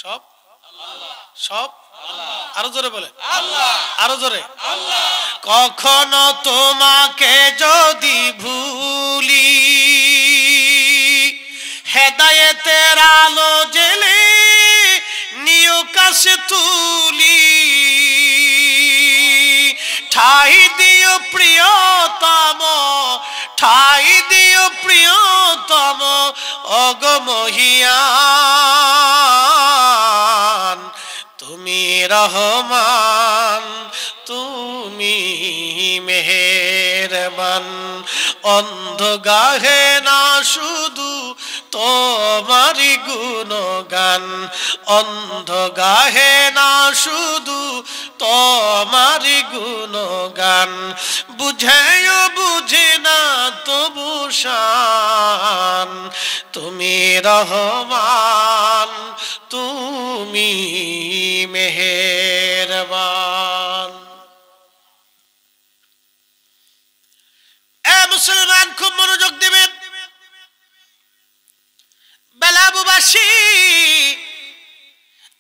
সব সব আরো জোরে বলে আরো জোরে। কখনো তোমাকে যদি ভুলি হেদায়েতের আলো জেলে নিও কাছে তুলি, ঠাই দিও প্রিয়তম, ঠাই দিও প্রিয়তম অগমহিয়ান। তুমি রহমান, তুমি মেহেরবান। অন্ধ গাহে না শুধু তোমারি গুণগান, অন্ধ গাহে না শুধু তোমারি গুণগান। বুঝেও বুঝে না তবু শান। তুমি রহমান, তুমি মেহেরবান। এ মুসলমান খুব মনোযোগ দিবেন। বেলাবুবাসী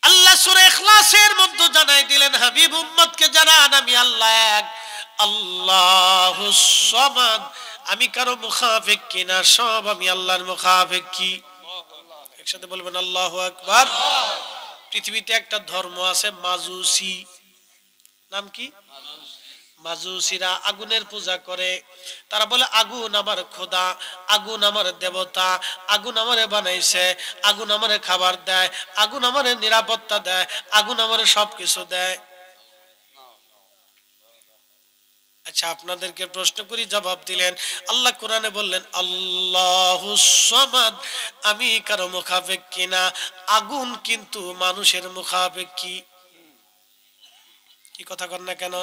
আল্লাহ সূরা ইখলাসের মধ্যে জানাই দিলেন, হাবিব উম্মতকে জানান আমি আল্লাহ এক, আল্লাহুস সামাদ। আমি কারো মুখাফিক কিনা, সব আমি আল্লাহর মুখাফিক। কি একসাথে বলবেন আল্লাহু আকবার। পৃথিবীতে একটা ধর্ম আছে মাজুসি, নাম কি? মাজুসিরা আগুনের পূজা করে। তারা বলে আগুন আমার খোদা, আগুন আমার দেবতা, আগুন আমারে বানাইছে, আগুন আমারে খাবার দেয়, আগুন আমারে নিরাপত্তা দেয়, আগুন আমারে সবকিছু দেয়। আচ্ছা আপনাদেরকে প্রশ্ন করি, জবাব দিলেন। আল্লাহ কোরআনে বললেন আল্লাহুস সামাদ, আমি কারো মুখাফিক কিনা। আগুন কিন্তু মানুষের মুখাফিক। কি কথা কন না কেন?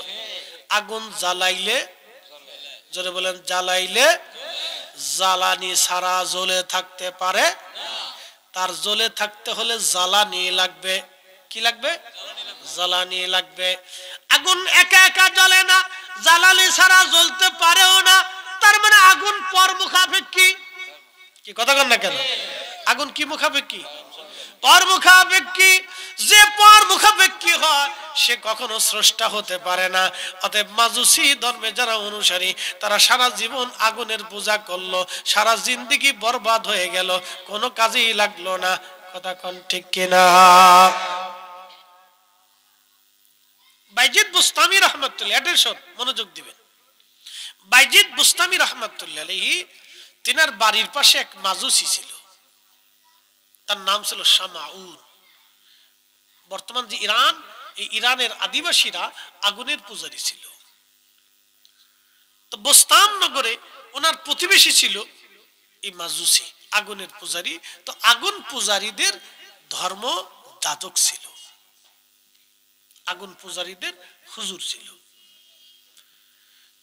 আগুন জ্বালাইলে, জোরে বলেন, জ্বালাইলে জ্বালানি ছাড়া জ্বলে থাকতে পারে। তার জ্বলে থাকতে হলে জ্বালানি লাগবে। কি লাগবে? জ্বালানি লাগবে। আগুন একা একা জ্বলে না, জ্বালানি ছাড়া জ্বলতে পারেও না। তার মানে আগুন পর মুখাপেক্ষী। কি কথা কন না কেন? আগুন কি মুখাপেক্ষী? পর মুখাপেক্ষী। যে পর মুখাপেক্ষী হয় সে কখনো স্রষ্টা হতে পারে না। অতএব মাজুসি ধর্মে যারা অনুসারী, তারা সারা জীবন আগুনের পূজা করলো, সারা জিন্দেগি বরবাদ হয়ে গেল, কোনো কাজেই লাগলো না। কথা কোন ঠিক কিনা? বাইজিদ বুস্তামি রহমাতুল্লাহ, অ্যাটেনশন, মনোযোগ দিবেন। বাইজিদ বুস্তামি রহমাতুল্লাহ আলাইহি, তিনার বাড়ির পাশে এক মাজুসি ছিল, তার নাম ছিল শামাউন। বর্তমান যে ইরান, এই ইরানের আদিবাসীরা আগুনের পূজারী ছিল। তো বোস্তাম নগরে ওনার প্রতিবেশী ছিল এই মাজুসি, আগুনের পূজারী। তো আগুন পূজারীদের ধর্ম যাজক ছিল, আগুন পূজারীদের হুজুর ছিল।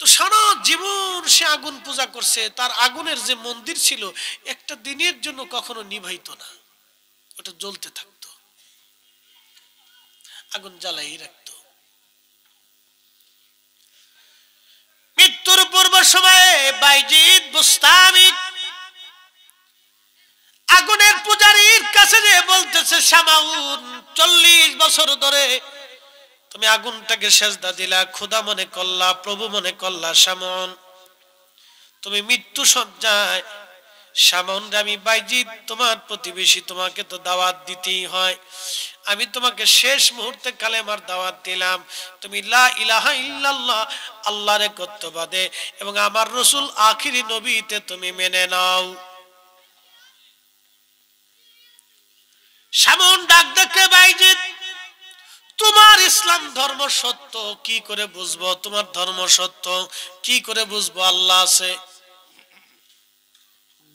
তো সারা জীবন সে আগুন পূজা করছে। তার আগুনের যে মন্দির ছিল, একটা দিনের জন্য কখনো নিভাইত না, ওটা জ্বলতে থাকতো, আগুন জ্বালাই রাখতো। মৃত্যুর পূর্ব সময়ে বাইজিদ বুস্তামি আগুনের পূজারীর কাছে যে বলতেছে, শামাউন 40 বছর ধরে তুমি আগুনটাকে সেজদা দিলা, খোদা মনে করলা, প্রভু মনে করলা। শামাউন তুমি মৃত্যু সজ্জায়। শামাউন, আমি বাইজিদ তোমার প্রতিবেশী, তোমাকে তো দাওয়াত দিতেই হয়। আমি তোমাকে শেষ মুহূর্তে কালেমার দাওয়াত দিলাম, তুমি লা ইলাহা ইল্লাল্লাহ, আল্লাহর একত্ববাদে এবং আমার রাসূল আখিরি নবীতে তুমি মেনে নাও। শামাউন ডাক দেখে, বাইজিদ তোমার ইসলাম ধর্ম সত্য কি করে বুঝবো? তোমার ধর্ম সত্য কি করে বুঝবো আল্লাহ আছে?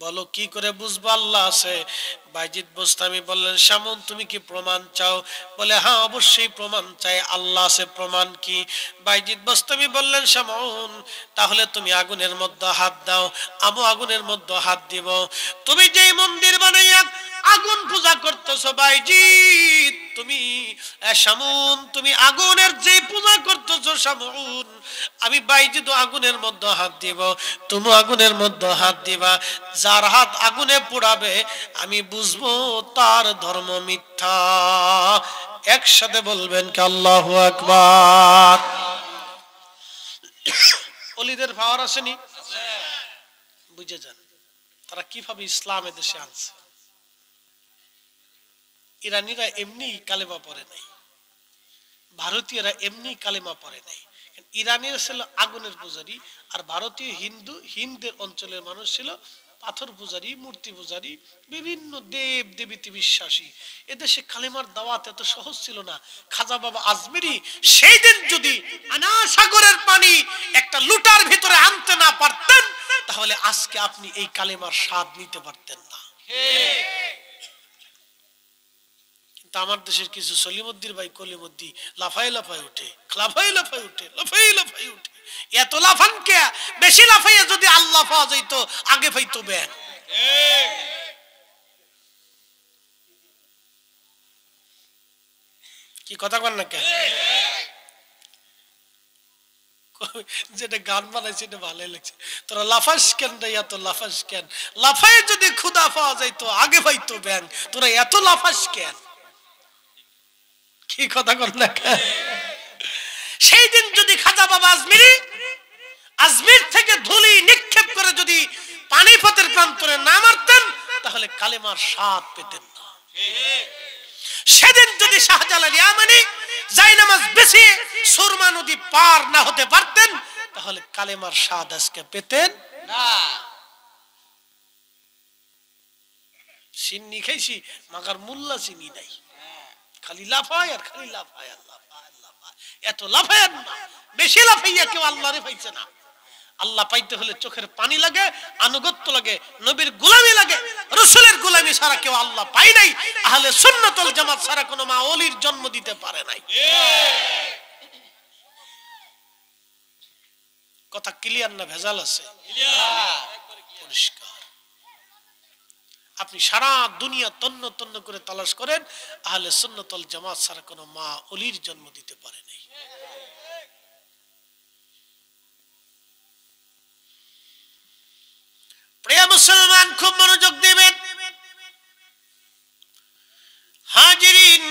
বলো কি করে বুঝবো আল্লাহ আছে? বাইজিদ বুস্তামি বললেন, শামাউন তুমি কি প্রমাণ চাও? বলে হ্যাঁ অবশ্যই প্রমাণ চাই, আল্লাহ আছে, প্রমাণ কি? বাইজিদ বুস্তামি বললেন, শামাউন তাহলে তুমি আগুনের মধ্যে হাত দাও, আমি আগুনের মধ্যে হাত দিব। তুমি যেই মন্দির বানাইয়া আগুন পূজা করতেছো বাইজিদ, তুমি শামুন তুমি আগুনের যে পূজা করতেছো শামুন, আমি বাইজিদ আগুনের মধ্যে হাত দিব, তুমি আগুনের মধ্যে হাত দিবা, যার হাত আগুনে পোড়াবে আমি বুঝবো তার ধর্ম মিথ্যা। একসাথে বলবেন কি আল্লাহু আকবার। ওলিদের পাওয়ার আসেনি? বুঝে যান তারা কিভাবে ইসলাম এদেশে আনছে। ইরানিরা এমনি কালেমা পড়ে নাই, ভারতীয়রা এমনি কালেমা পড়ে নাই। ইরানের ছিল আগুনের পূজারী, আর ভারতীয় হিন্দের অঞ্চলের মানুষ ছিল পাথর পূজারী, মূর্তি পূজারী, বিভিন্ন দেব দেবীতে বিশ্বাসী। এদেশে কালেমার দাওয়াত এত সহজ ছিল না। খাজা বাবা আজমিরি সেই দিন যদি আনা সাগরের পানি একটা লুটার ভিতরে আনতে না পারতেন, তাহলে আজকে আপনি এই কালেমার স্বাদ নিতে পারতেন না। কিন্তু আমার দেশের কিছু সলিমুদ্দির ভাই কলিমুদ্দি লাফাই লাফাই উঠে, লাফাই লাফাই উঠে, লাফাই লাফাই উঠে। এত লাফান কে? বেশি লাফাইয়া যদি আল্লাহ পাওয়া যাইত আগে পাইতো ব্যান। কি কথা বল না কে? যেটা গান বানাইছে এটা ভালোই লাগছে। তোরা লাফাস কেন রে, এত লাফাস কেন? লাফাই যদি খুদা পাওয়া যাইতো আগে পাইতো ব্যান, তোরা এত লাফাস কেন? কি কথা বল না কে? সেই দিন যদি খাজা বাবা আজমির থেকে ধুলি নিক্ষেপ করে যদি পানিপথের প্রান্তরে না মারতেন, তাহলে কালেমার স্বাদ পেতেন না। সেদিন যদি শাহজালাল ইয়ামানি জায়নামাজ বেশি সুরমা নদী পার না হতে পারতেন, তাহলে কালেমার স্বাদ আজকে পেতেন না। চিনি খাইছি মাগার মোল্লা চিনি নাই, খালি লাফায় আর খালি লাফায় আর লাফায় লাফায়। এত লাফায় না, বেশি লাফাইয়া কেউ আল্লাহরে পাইছে না। আল্লাহ পাইতে হলে চোখের পানি লাগে, আনুগত্য লাগে, নবীর গোলামি লাগে। রাসূলের গোলামি ছাড়া কেউ আল্লাহ পায় নাই। আহলে সুন্নাত ওয়াল জামাত ছাড়া কোনো মা ওলির জন্ম দিতে পারে নাই। কথা ক্লিয়ার না ভেজাল আছে? পরিষ্কার। আপনি সারা দুনিয়া তন্ন তন্ন করে তালাশ করেন, আহলে সুন্নাত ওয়াল জামাত ছাড়া কোনো মা ওলির জন্ম দিতে পারে নাই। প্রিয় মুসলমান, খুব মনোযোগ দিবেন। হাজিরিন,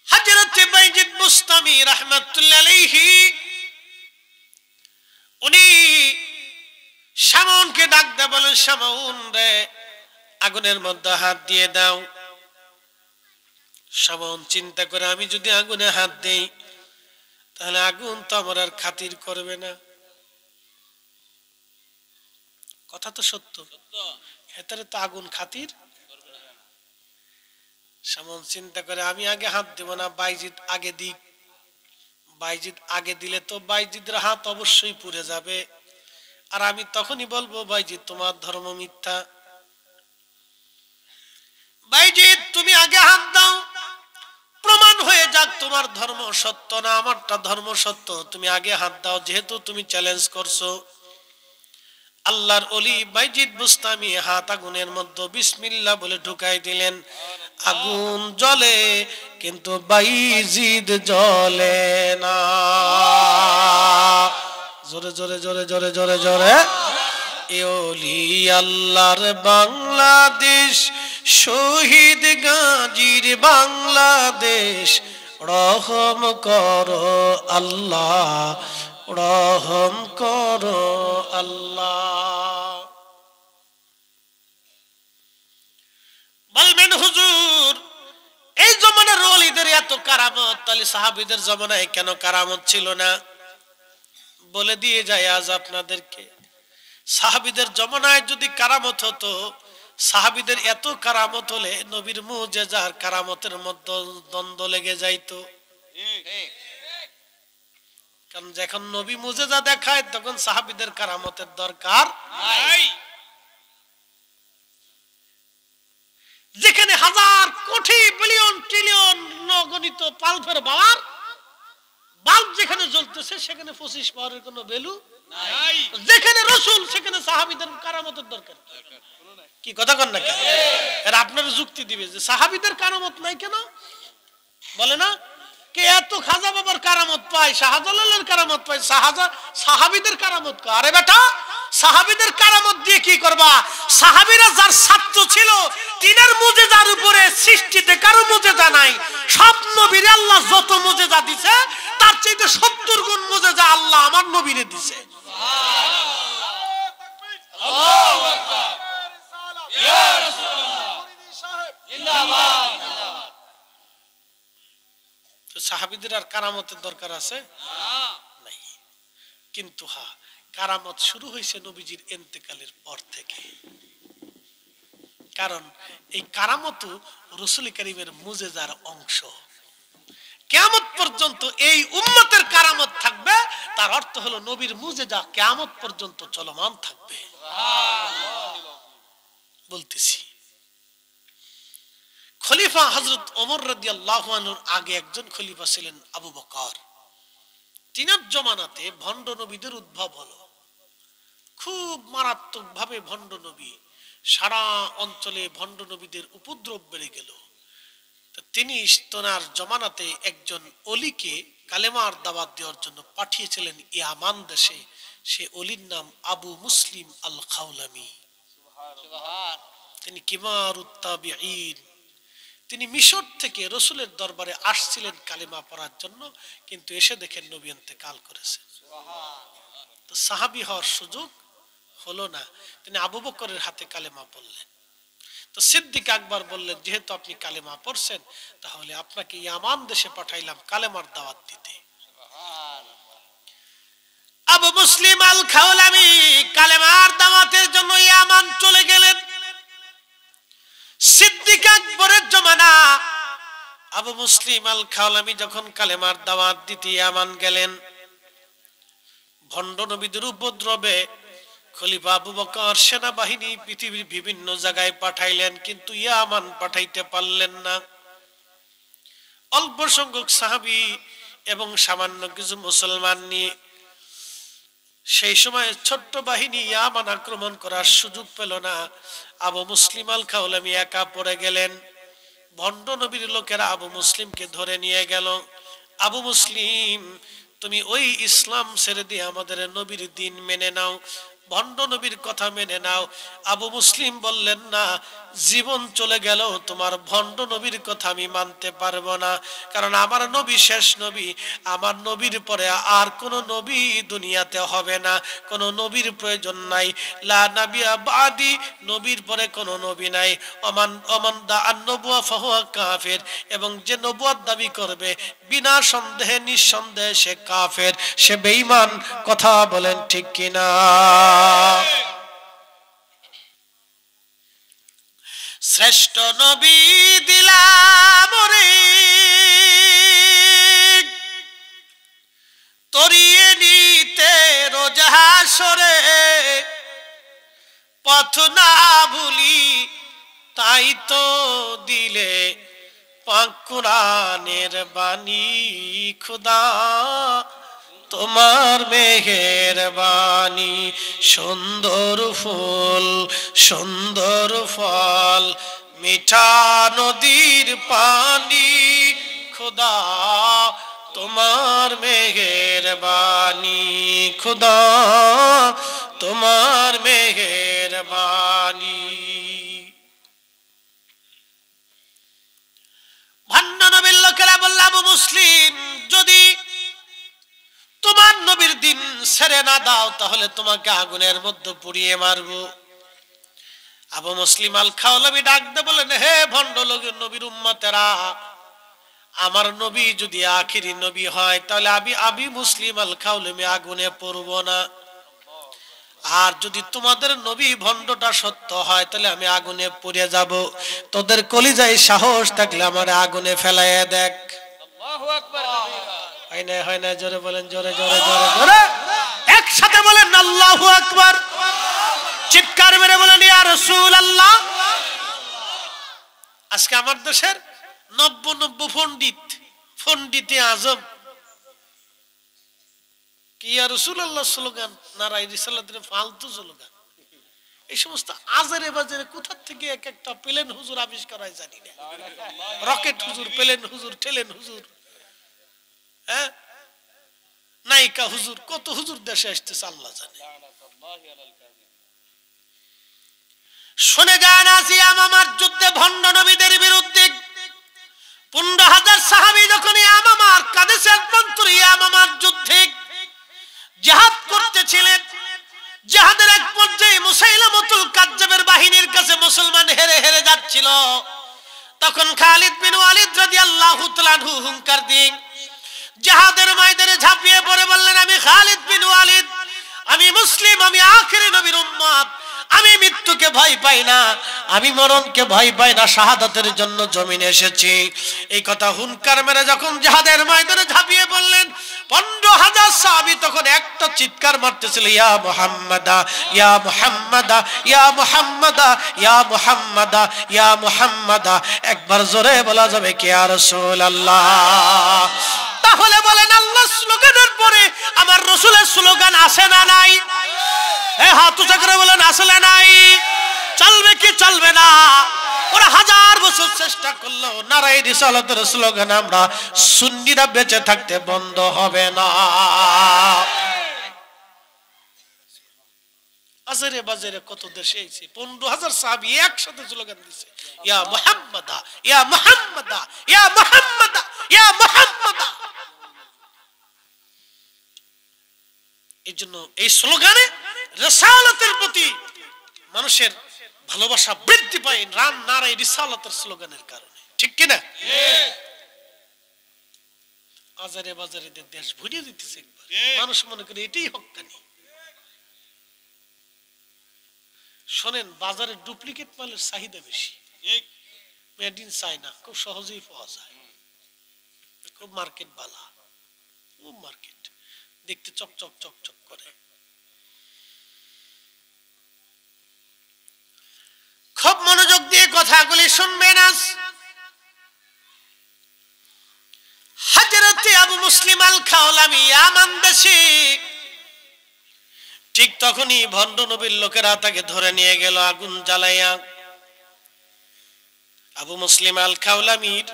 হযরত বাইজিদ বুস্তামি রাহমাতুল্লাহ আলাইহি উনি শামউনকে ডাক দিয়ে বলেন, শামউন রে, আগুনের মধ্যে হাত দিয়ে দাও। শামউন চিন্তা করে, আমি যদি আগুনে হাত দেই তাহলে আগুন তো আমার আর খাতির করবে না। কথা তো সত্য, হেতারে তো আগুন খাতির। শামউন চিন্তা করে, আমি আগে হাত দেব না, বাইজিদ আগে দিক। বাইজিদ আগে দিলে তো বাইজিদের হাত অবশ্যই পুড়ে যাবে, আর আমি তখনই বলবো বাইজিদ তোমার ধর্ম মিথ্যা। বাইজিদ তুমি আগে হাত দাও, প্রমাণ হয়ে যাক তোমার ধর্ম সত্য না আমারটা ধর্ম সত্য। তুমি আগে হাত দাও, যেহেতু তুমি চ্যালেঞ্জ করছো। আল্লাহর ওলি বাইজিদ বুস্তামি হাত আগুনের মধ্যে বিসমিল্লাহ বলে ঢুকাই দিলেন। আগুন জ্বলে কিন্তু বাইজিদ জ্বলে না। জোরে জোরে জোরে জোরে জোরে জোরে। এ ওলি আল্লাহর বাংলাদেশ, শহীদ গাজীর বাংলাদেশ, রহম করো আল্লাহ, রহম করো আল্লাহ। বলবেন হুজুর, এই জমানার ওলিদের এত কারামত, তাহলে সাহাবীদের জমানায় কেন কারামত ছিল না? বলে দিয়ে যায় আজ আপনাদেরকে, সাহাবীদের জমানায় যদি কারামত হতো, সাহাবীদের এত কারামত হলে নবীর মুজিজার কারামতের মধ্যে দ্বন্দ্ব লেগে যাইতো। কারণ যখন নবী মুজিজা দেখায় তখন সাহাবীদের কারামতের দরকার নাই। যেখানে হাজার কোটি বিলিয়ন ট্রিলিয়ন গণিত পাল্পের পাওয়ার, বাল্ব যেখানে জ্বলতেছে সেখানে 25 পাওয়ারের কোনো ভ্যালু নাই। যেখানে রাসূল সেখানে সাহাবীদের কারামতের দরকার। কি কথা কন না কেন? এর আপনার যুক্তি দিবে যে সাহাবীদের কারামত নাই কেন? বলে না, কে এত খাজা বাবার কারামত পায়, শাহজালালের কারামত পায়, সাহাবীদের কারামত কয়। আরে বেটা, সাহাবীদের কারামত দিয়ে কি করবা? সাহাবীরা যার ছাত্র ছিল, তিনের মুজিজার উপরে সৃষ্টিতে কারো মুজিজা নাই। সব নবীরে আল্লাহ যত মুজিজা দিছে, তার চাইতে 70 গুণ মুজিজা আল্লাহ আমার নবীরে দিছে। আল্লাহু আকবার, ইয়া রাসূলুল্লাহ, জিন্দাবাদ। সাহাবীদের আর কারামতের দরকার আছে নাই। কিন্তু হ্যাঁ, কারামত শুরু হয়েছে নবীজির ইন্তেকালের পর থেকে। কারণ এই কারামত রাসূল কারীমের মুজিজার অংশ। কিয়ামত পর্যন্ত এই উম্মতের কারামত থাকবে, তার অর্থ হলো নবীর মুজিজা কিয়ামত পর্যন্ত চলমান থাকবে। বলতেছি, খলিফা হযরত ওমর রাদিয়াল্লাহু আনহুর আগে একজন খলিফা ছিলেন আবু বকর। তিনার জমানাতে ভণ্ড নবীদের উদ্ভব হলো। খুব মারাত্মক ভাবে ভণ্ড নবী, সারা অঞ্চলে ভণ্ড নবীদের উপদ্রব বেড়ে গেল। তিনি তোনার জমানাতে একজন অলিকে কালেমার দাওয়াত দেওয়ার জন্য পাঠিয়েছিলেন ইয়ামান দেশে। সে অলির নাম আবু মুসলিম আল খাওলামি। তিনি কিবারুত তাবিঈন। তিনি মিশর থেকে রাসূলের দরবারে আসছিলেন কালেমা পড়ার জন্য, কিন্তু এসে দেখেন নবী ইন্তেকাল করেছেন। তো সাহাবী হওয়ার সুযোগ হলো না। তিনি আবু বকরের হাতে কালেমা পড়লেন। তো সিদ্দিক আকবর বললেন, যেহেতু আপনি কালেমা পড়ছেন, তাহলে আপনাকে ইয়ামান দেশে পাঠাইলাম কালেমার দাওয়াত দিতে। আবু মুসলিম আল খাওলামি কালেমার দাওয়াতের জন্য ইয়ামান চলে গেলেন। সিদ্দিক আকবরের জমানা, আবু মুসলিম আল খাওলামি যখন কালেমার দাওয়াত দিতে ইয়ামান গেলেন, ভণ্ড নবীদের উপদ্রবে খলিফা আবু বকর সেনাবাহিনী পৃথিবীর বিভিন্ন জায়গায় পাঠাইলেন, কিন্তু ইয়ামান পাঠাইতে পারলেন না। অল্প সংখ্যক সাহাবী এবং সামান্য কিছু মুসলমান নিয়ে সেই সময় ছোট্ট বাহিনী ইয়ামান আক্রমণ করার সুযোগ পেল না। আবু মুসলিম আল খাওলামি একা পড়ে গেলেন। ভণ্ড নবীর লোকেরা আবু মুসলিমকে ধরে নিয়ে গেল। আবু মুসলিম, তুমি ওই ইসলাম ছেড়ে দিয়ে আমাদের নবীর দিন মেনে নাও, ভণ্ড নবীর কথা মেনে নাও। আবু মুসলিম বললেন, না, জীবন চলে গেল তোমার ভণ্ড নবীর কথা আমি মানতে পারবো না। কারণ আমার নবী শেষ নবী, আমার নবীর পরে আর কোন নবী দুনিয়াতে হবে না, কোন নবীর প্রয়োজন নাই। লা নাবিয়া বাদি, নবীর পরে কোন নবী নাই। ওমান দা আন-নবুওয়া ফাহুয়া কাফির, এবং যে নবুয়ত দাবি করবে বিনা সন্দেহে নিঃসন্দেহে সে কাফের, সে বেঈমান। কথা বলেন ঠিক কিনা? শ্রেষ্ঠ নবী দিলাম রে, তরিয়ে নিতে রোজ হাসরে, পথ না ভুলি তাই তো দিলে পাক কুরআনের বাণী। খুদা তোমার মেহেরবানি, সুন্দর ফুল সুন্দর ফল, মিঠা নদীর পানি। খুদা তোমার মেহেরবানি, খুদা তোমার মেহেরবানি। ভণ্ড নবীর লোকেরা বলল, আবু মুসলিম, যদি তোমার নবীর দিন ছেড়ে না দাও, তাহলে তোমাকে আগুনের মধ্যে পুড়িয়ে মারবো। আবু মুসলিম আল খাওলামি ডাক দিয়ে বলেন, হে ভণ্ড লোকের নবীর উম্মতেরা, আমার নবী যদি আখিরি নবী হয়, তাহলে আমি মুসলিম আল খাওলামি আগুনে পড়ব না। আর যদি তোমাদের নবী ভণ্ডটা সত্য হয়, তাহলে আমি আগুনে পুড়ে যাব। তোদের কলিজায় সাহস থাকলে আমার আগুনে ফেলাইয়া দেখ। আল্লাহু আকবার। হয় না, জোরে বলেন, জোরে জোরে জোরে জোরে একসাথে বলেন আল্লাহু আকবার। চিৎকার মেরে বলেন ইয়া রাসূলুল্লাহ। আজকে আমার দেশের 90 পণ্ডিতে আজম কি ইয়া রাসূলুল্লাহ স্লোগান, নারায়ে রিসালাতের ফালতু স্লোগান। এই সমস্ত আজেরে বাজারে কোথা থেকে এক একটা প্লেন হুজুর আবিষ্কার হয় জানি না। রকেট হুজুর, প্লেন হুজুর, টেলেন হুজুর, হ্যাঁ, নায়িকা হুজুর, কত হুজুর দেশে আসতেছে আল্লাহ জানে। শুনে যান, আসিয়াম আমার যুদ্ধে ভণ্ড নবীদের বিরুদ্ধে 15,000 সাহাবী যখন ইয়ামামার কাদেশের প্রান্তরে ইয়ামামার যুদ্ধে জিহাদ করতেছিলেন, জিহাদের এক পর্যায়ে মুসাইলামতুল কাজ্জাবের বাহিনীর কাছে মুসলমান হেরে হেরে যাচ্ছিল। তখন খালিদ বিন ওয়ালিদ রাদিয়াল্লাহু তাআলা আনহু হুঙ্কার দিয়ে জিহাদের ময়দানে ঝাঁপিয়ে পড়ে বললেন, আমি খালিদ বিন ওয়ালিদ, আমি মুসলিম, আমি আখিরি নবীর উম্মত, আমি মৃত্যুকে ভয় পাই না, আমি মরণকে ভয় পাই না, শাহাদাতের জন্য জমিনে এসেছি। এই কথা হুঙ্কার মেরে যখন জিহাদের ময়দানে ঝাঁপিয়ে পড়লেন, 15,000 সাহাবী তখন একটা চিৎকার মারতেছিল, ইয়া মুহাম্মাদা, ইয়া মুহাম্মাদা, ইয়া মুহাম্মাদা, ইয়া মুহাম্মাদা, ইয়া মুহাম্মাদা। একবার জোরে বলা যাবে কি ইয়া রাসূলুল্লাহ? তাহলে বলেন, আল্লাহর স্লোগানের পরে আমার রাসূলের স্লোগান আছে না নাই? হ্যাঁ, হাত উঁচা করে বলেন আসলে নাই? চলবে কি চলবে না? ওরা 1000 বছর চেষ্টা করলো, নারায়ে রিসালাতের স্লোগান আমরা সুন্নিরা বেঁচে থাকতে বন্ধ হবে না। আজরে বাজারে কত দেশে এসে 15,000 সাহাবী একসাথে স্লোগান দিছে, ইয়া মুহাম্মাদা, ইয়া মুহাম্মাদা, ইয়া মুহাম্মাদা, ইয়া মুহাম্মাদা। এই জন্য এই স্লোগানে রিসালাতের প্রতি মানুষের ভালোবাসা বৃদ্ধি পায়, রাম নারায়ে রিসালাতের স্লোগানের কারণে, ঠিক কি না? আজারে বাজারে দেশ ভরিয়ে দিতেছে একবার, মানুষ মনে করে এটাই হক্কানি। শোনেন, বাজারে ডুপ্লিকেট মালের চাহিদা বেশি, মেড ইন চায়না খুব সহজেই পাওয়া যায়, খুব মার্কেট বালা, খুব মার্কেট দেখতে চকচক চকচক করে। খুব মনোযোগ দিয়ে কথাগুলি শুনবেন। আজ হযরত আবু মুসলিম আল খাওলামি ইয়ামান দেশে, ঠিক তখনই ভণ্ড নবীর লোকেরা তাকে ধরে নিয়ে গেল আগুন জ্বালাইয়া। আবু মুসলিম আল খাওলামির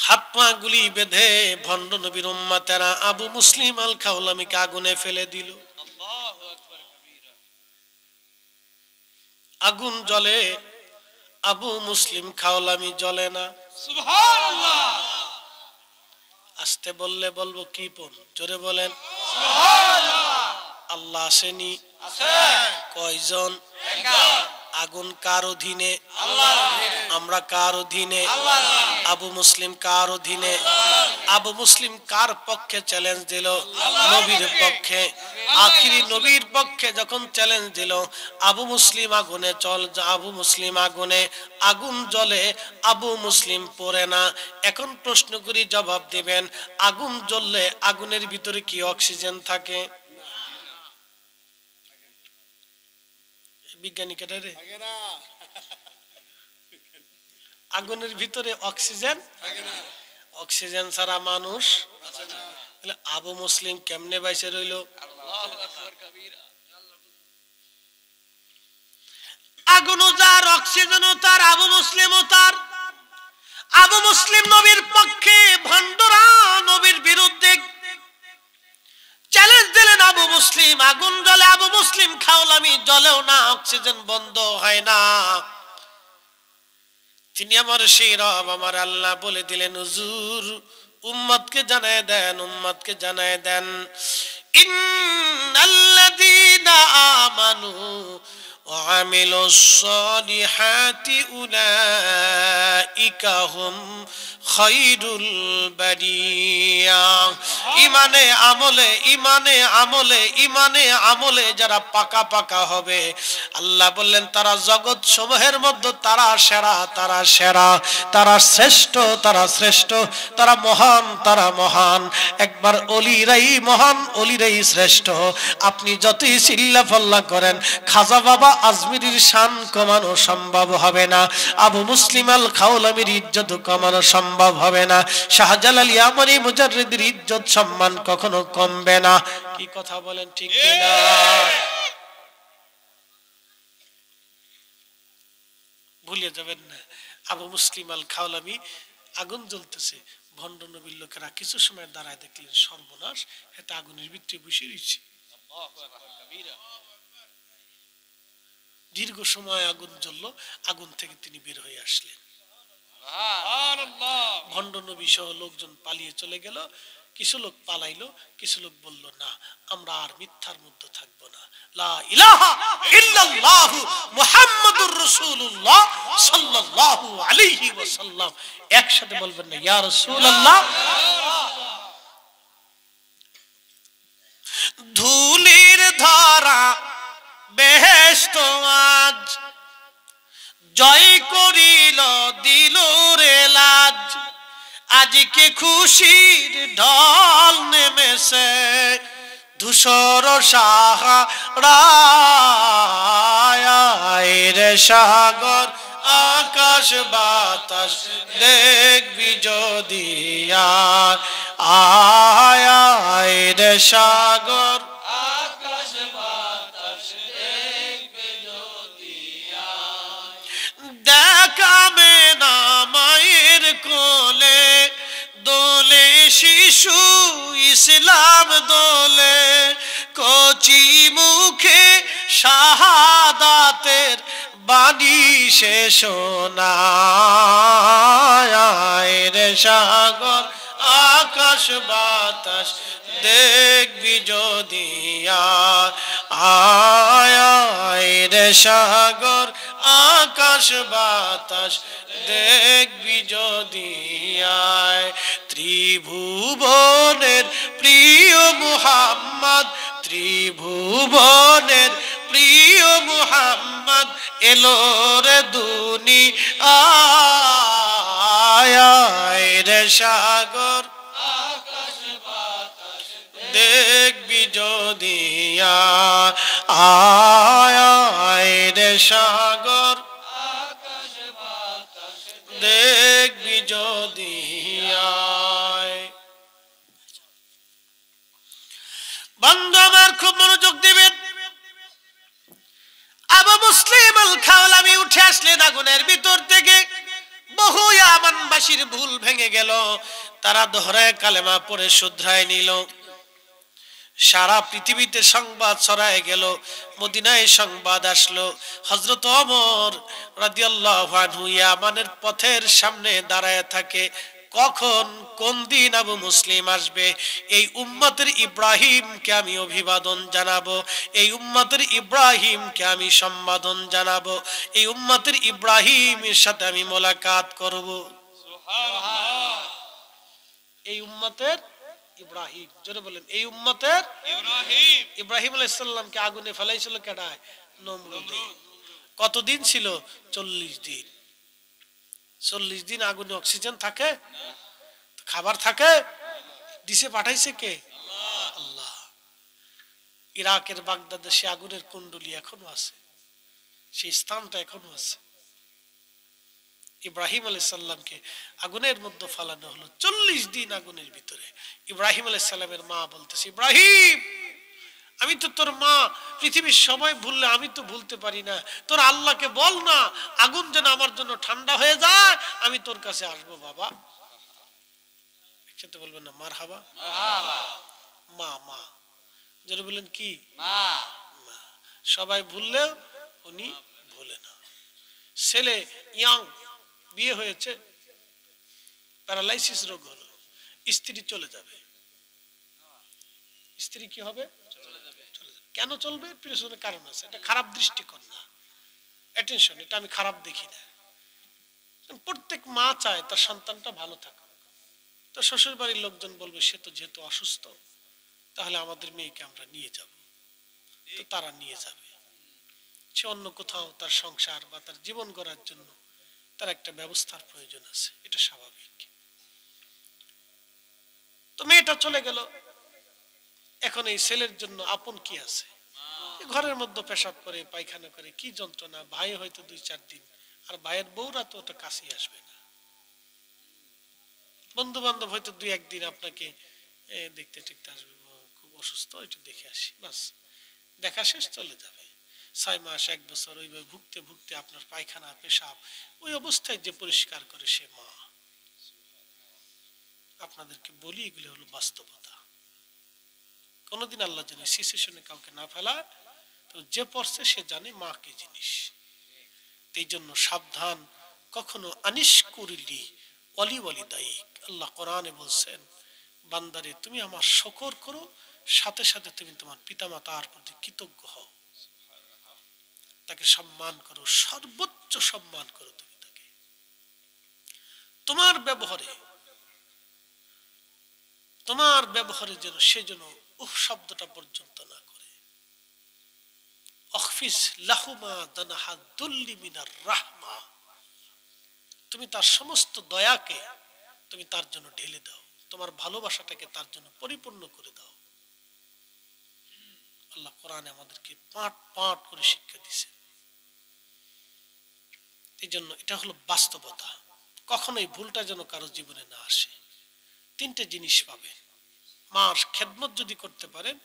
হাত পা গুলি বেঁধে ভণ্ড নবীর উম্মতেরা আবু মুসলিম আল খাওলামিকে আগুনে ফেলে দিল। আগুন জ্বলে, আবু মুসলিম খাওলামি জ্বলে না। সুবহানাল্লাহ। আস্তে বললে বলবো কি পন, জোরে বলেন সুবহানাল্লাহ। আল্লাহ আসেনি? আছে। কয়জন? একজন। আগুন কার অধীনে? আল্লাহর অধীনে। আমরা কার অধীনে? আল্লাহর অধীনে। আবু মুসলিম কার অধীনে? আবু মুসলিম কার পক্ষে চ্যালেঞ্জ দিল? নবীর পক্ষে। আখিরি নবীর পক্ষে যখন চ্যালেঞ্জ দিল, আবু মুসলিম আগুনে চল, আবু মুসলিম আগুনে, আগুন জ্বলে, আবু মুসলিম পড়ে না। এখন প্রশ্ন করি, জবাব দিবেন, আগুন জ্বললে আগুনের ভিতরে কি অক্সিজেন থাকে? বিজ্ঞানী কেটে রে, আগুনের ভিতরে অক্সিজেন, অক্সিজেন ছাড়া মানুষ। আবু মুসলিম কেমনে বাইসে রইল? আগুনও যার, অক্সিজেনও তার, আবু মুসলিমও তার। আবু মুসলিম নবীর পক্ষে, ভণ্ডরা নবীর বিরুদ্ধে চ্যালেঞ্জ দিলেন। আবু মুসলিম, আগুন জ্বলে, আবু মুসলিম খাওলামি জ্বলেও না, অক্সিজেন বন্ধ হয় না। তিনি আমার সেই রব, আমার আল্লাহ বলে দিলেন, হুজুর উম্মতকে জানায় দেন, উম্মতকে জানায় দেন, ইন্নাল্লাযীনা আমানু ওয়া আমিলুস সালিহাতি উলাইকা হুম খায়রুল বারিয়া। ইমানে আমলে, ইমানে আমলে, ইমানে আমলে যারা পাকা পাকা হবে, আল্লাহ বললেন তারা জগৎ সমূহের মধ্যে তারা সেরা, তারা সেরা, তারা শ্রেষ্ঠ, তারা শ্রেষ্ঠ, তারা মহান, তারা মহান। একবার অলিরাই মহান, অলিরাই শ্রেষ্ঠ। আপনি যতই চিল্লা ফাল্লা করেন, খাজা বাবা আজমিরির শান কমানো সম্ভব হবে না, আবু মুসলিম আল খাওলামির ইজ্জত কমানো সম্ভব হবে না, শাহজালাল ইয়ামানি মুজাররিদের ইজ্জত সম্মান কখনো কমবে না। কি কথা বলেন, ঠিক কিনা? ভুলে যাবেন না, আবু মুসলিম আল খাওলামি, আগুন জ্বলতেছে, ভণ্ড নবীর লোকেরা কিছু সময় দাঁড়ায় দেখলেন সর্বনাশ, এটা আগুনের ভিতরে বসে রয়েছে। দীর্ঘ সময় আগুন জ্বলল, আগুন থেকে তিনি বের হয়ে আসলেন। ভণ্ড নবী সহ লোকজন পালিয়ে চলে গেল। কিছু লোক পালাইলো, কিছু লোক বলল না, আমরা আর মিথ্যার মধ্যে থাকবো না, লা ইলাহা ইল্লাল্লাহু মুহাম্মাদুর রাসূলুল্লাহ সাল্লাল্লাহু আলাইহি ওয়াসাল্লাম। একসাথে বলবেন না, ইয়া রাসূলুল্লাহ। ধুলির ধরা বেহেশত আজ জয় করিল দিল রে লাজ, আজকে খুশির ঢল নেমেছে ধূসর সাহারায় রে সাগর আকাশ বাতাস দেখবি যদি আর, আয় রে সাগর আকাশ বাতাস দেখবি যদি আর, দেখাবে না মায়ের কোলে দোলে শিশু ইসলাম দোলে, কচি মুখে শাহাদাতের বাণী সে শোনায় রে সাগর আকাশ বাতাস দেখবি যদি আর, আয় রে সাগর আকাশ বাতাস দেখবি যদি আয়। ত্রিভুবনের প্রিয় মুহাম্মদ, ত্রিভুবনের প্রিয় মুহাম্মদ এলো রে দুনিয়ায় রে সাগর আকাশ বাতাস দেখবি যদি আর, আয় রে সাগর আকাশ বাতাস দেখবি যদি আয়। বন্ধু আমার খুব মনোযোগ দিবেন। আবু মুসলিম আল খাওলামি উঠে আসলেন আগুনের ভিতর থেকে। বহু ইয়ামানবাসীর ভুল ভেঙে গেল, তারা দোহরায়ে কালেমা পড়ে শুধরায় নিল। সারা পৃথিবীতে সংবাদ ছড়ায় গেল, মদিনায় সংবাদ আসলো। হযরত ওমর রাদিয়াল্লাহু আনহু ইয়ামানের পথের সামনে দাঁড়ায় থাকে, কখন কোন দিন আবু মুসলিম আসবে, এই উম্মতের ইব্রাহিমকে আমি অভিবাদন জানাবো, এই উম্মতের ইব্রাহিমকে আমি সম্বোধন জানাবো, এই উম্মতের ইব্রাহিমের সাথে আমি মোলাকাত করব। সুবহানাল্লাহ। এই উম্মতের ইব্রাহিম, জোরে বলেন, এই উম্মতের ইব্রাহিম। ইব্রাহিম আলাইহিস সালামকে আগুনে ফেলাইছিল কেডায়? নমরুদ। কতদিন ছিল? 40 দিন। 40 দিন আগুনে অক্সিজেন থাকে, খাবার থাকে, দিশে পাঠাইছে কে? আল্লাহ। ইরাকের বাগদাদে সে আগুনের কুণ্ডলী এখনো আছে, সেই স্থানটা এখনো আছে। ইব্রাহিম আলাইহিস সালামকে আগুনের মধ্যে ফালানো হলো 40 দিন আগুনের ভিতরে। ইব্রাহিম আলাইহিস সালামের মা বলতেছে, ইব্রাহিম আমি তো তোর মা, পৃথিবীর সবাই ভুললে আমি তো ভুলতে পারি না, তোর আল্লাহকে বল না আগুন যেন আমার জন্য ঠান্ডা হয়ে যায়, আমি তোর কাছে আসবো বাবা। একসাথে বলবেন না মারহাবা? মা মা যেটা বললেন কি মা। সবাই ভুললেও উনি ভুলে না। ছেলে ইয়াং, বিয়ে হয়েছে, প্যারালাইসিস রোগ হলো, স্ত্রী চলে যাবে। স্ত্রী কি হবে? কেন চলবে? পিছনে কারণ আছে। এটা খারাপ দৃষ্টিকোণ না, অ্যাটেনশন, এটা আমি খারাপ দেখি না। প্রত্যেক মা চায় তার সন্তানটা ভালো থাকুক। তো শ্বশুর বাড়ির লোকজন বলবে সে তো যেহেতু অসুস্থ, তাহলে আমাদের মেয়েকে আমরা নিয়ে যাব। তো তারা নিয়ে যাবে। সে অন্য কোথাও তার সংসার বা তার জীবন গড়ার জন্য তার একটা ব্যবস্থার প্রয়োজন আছে, এটা স্বাভাবিক। তো মেয়েটা চলে গেল। এখন এই ছেলের জন্য আপন কি আছে? ঘরের মধ্যে পেশাব করে, পায়খানা করে, কি যন্ত্রণা। ভাই হয়তো 2-4 দিন, আর ভাইয়ের বউরা তো ওটা কাছেই আসবে না। বন্ধু বান্ধব হয়তো 2-1 দিন আপনাকে দেখতে টেকতে আসবে, খুব অসুস্থ, একটু দেখে আসি, বাস দেখা শেষ, চলে যাবে। 6 মাস 1 বছর ওইভাবে ভুগতে ভুগতে আপনার পায়খানা পেশাব ওই অবস্থায় যে পরিষ্কার করে সে মা। আপনাদেরকে বলি এগুলো হলো বাস্তবতা। কোনদিন আল্লাহ জানে সিচুয়েশনে কাউকে না ফেলা, তো যে পড়ছে সে জানে মা কি জিনিস। এই জন্য সাবধান, কখনো আনিশ করিলি ওয়ালি ওয়ালি দায়িক। আল্লাহ কোরআনে বলছেন, বান্দারে তুমি আমার শকর করো, সাথে সাথে তুমি তোমার পিতামাতার প্রতি কৃতজ্ঞ হও, তাকে সম্মান করো, সর্বোচ্চ সম্মান করো তুমি তাকে। তোমার ব্যবহারে যেন সে যেন উহ শব্দটা পর্যন্ত না করে। অখফিস লাহুমা দানাহা দুল্লি মিনার রাহমা, তুমি তার সমস্ত দয়াকে তুমি তার জন্য ঢেলে দাও, তোমার ভালোবাসাটাকে তার জন্য পরিপূর্ণ করে দাও। আল্লাহ কোরআনে আমাদেরকে পাঠ পাঠ করে শিক্ষা দিয়েছে। এই জন্য এটা হলো বাস্তবতা, কখনোই ভুলটা যেন কারো জীবনে না আসে। 3টে জিনিস পাবেন মার খেদমত যদি করতে পারেন।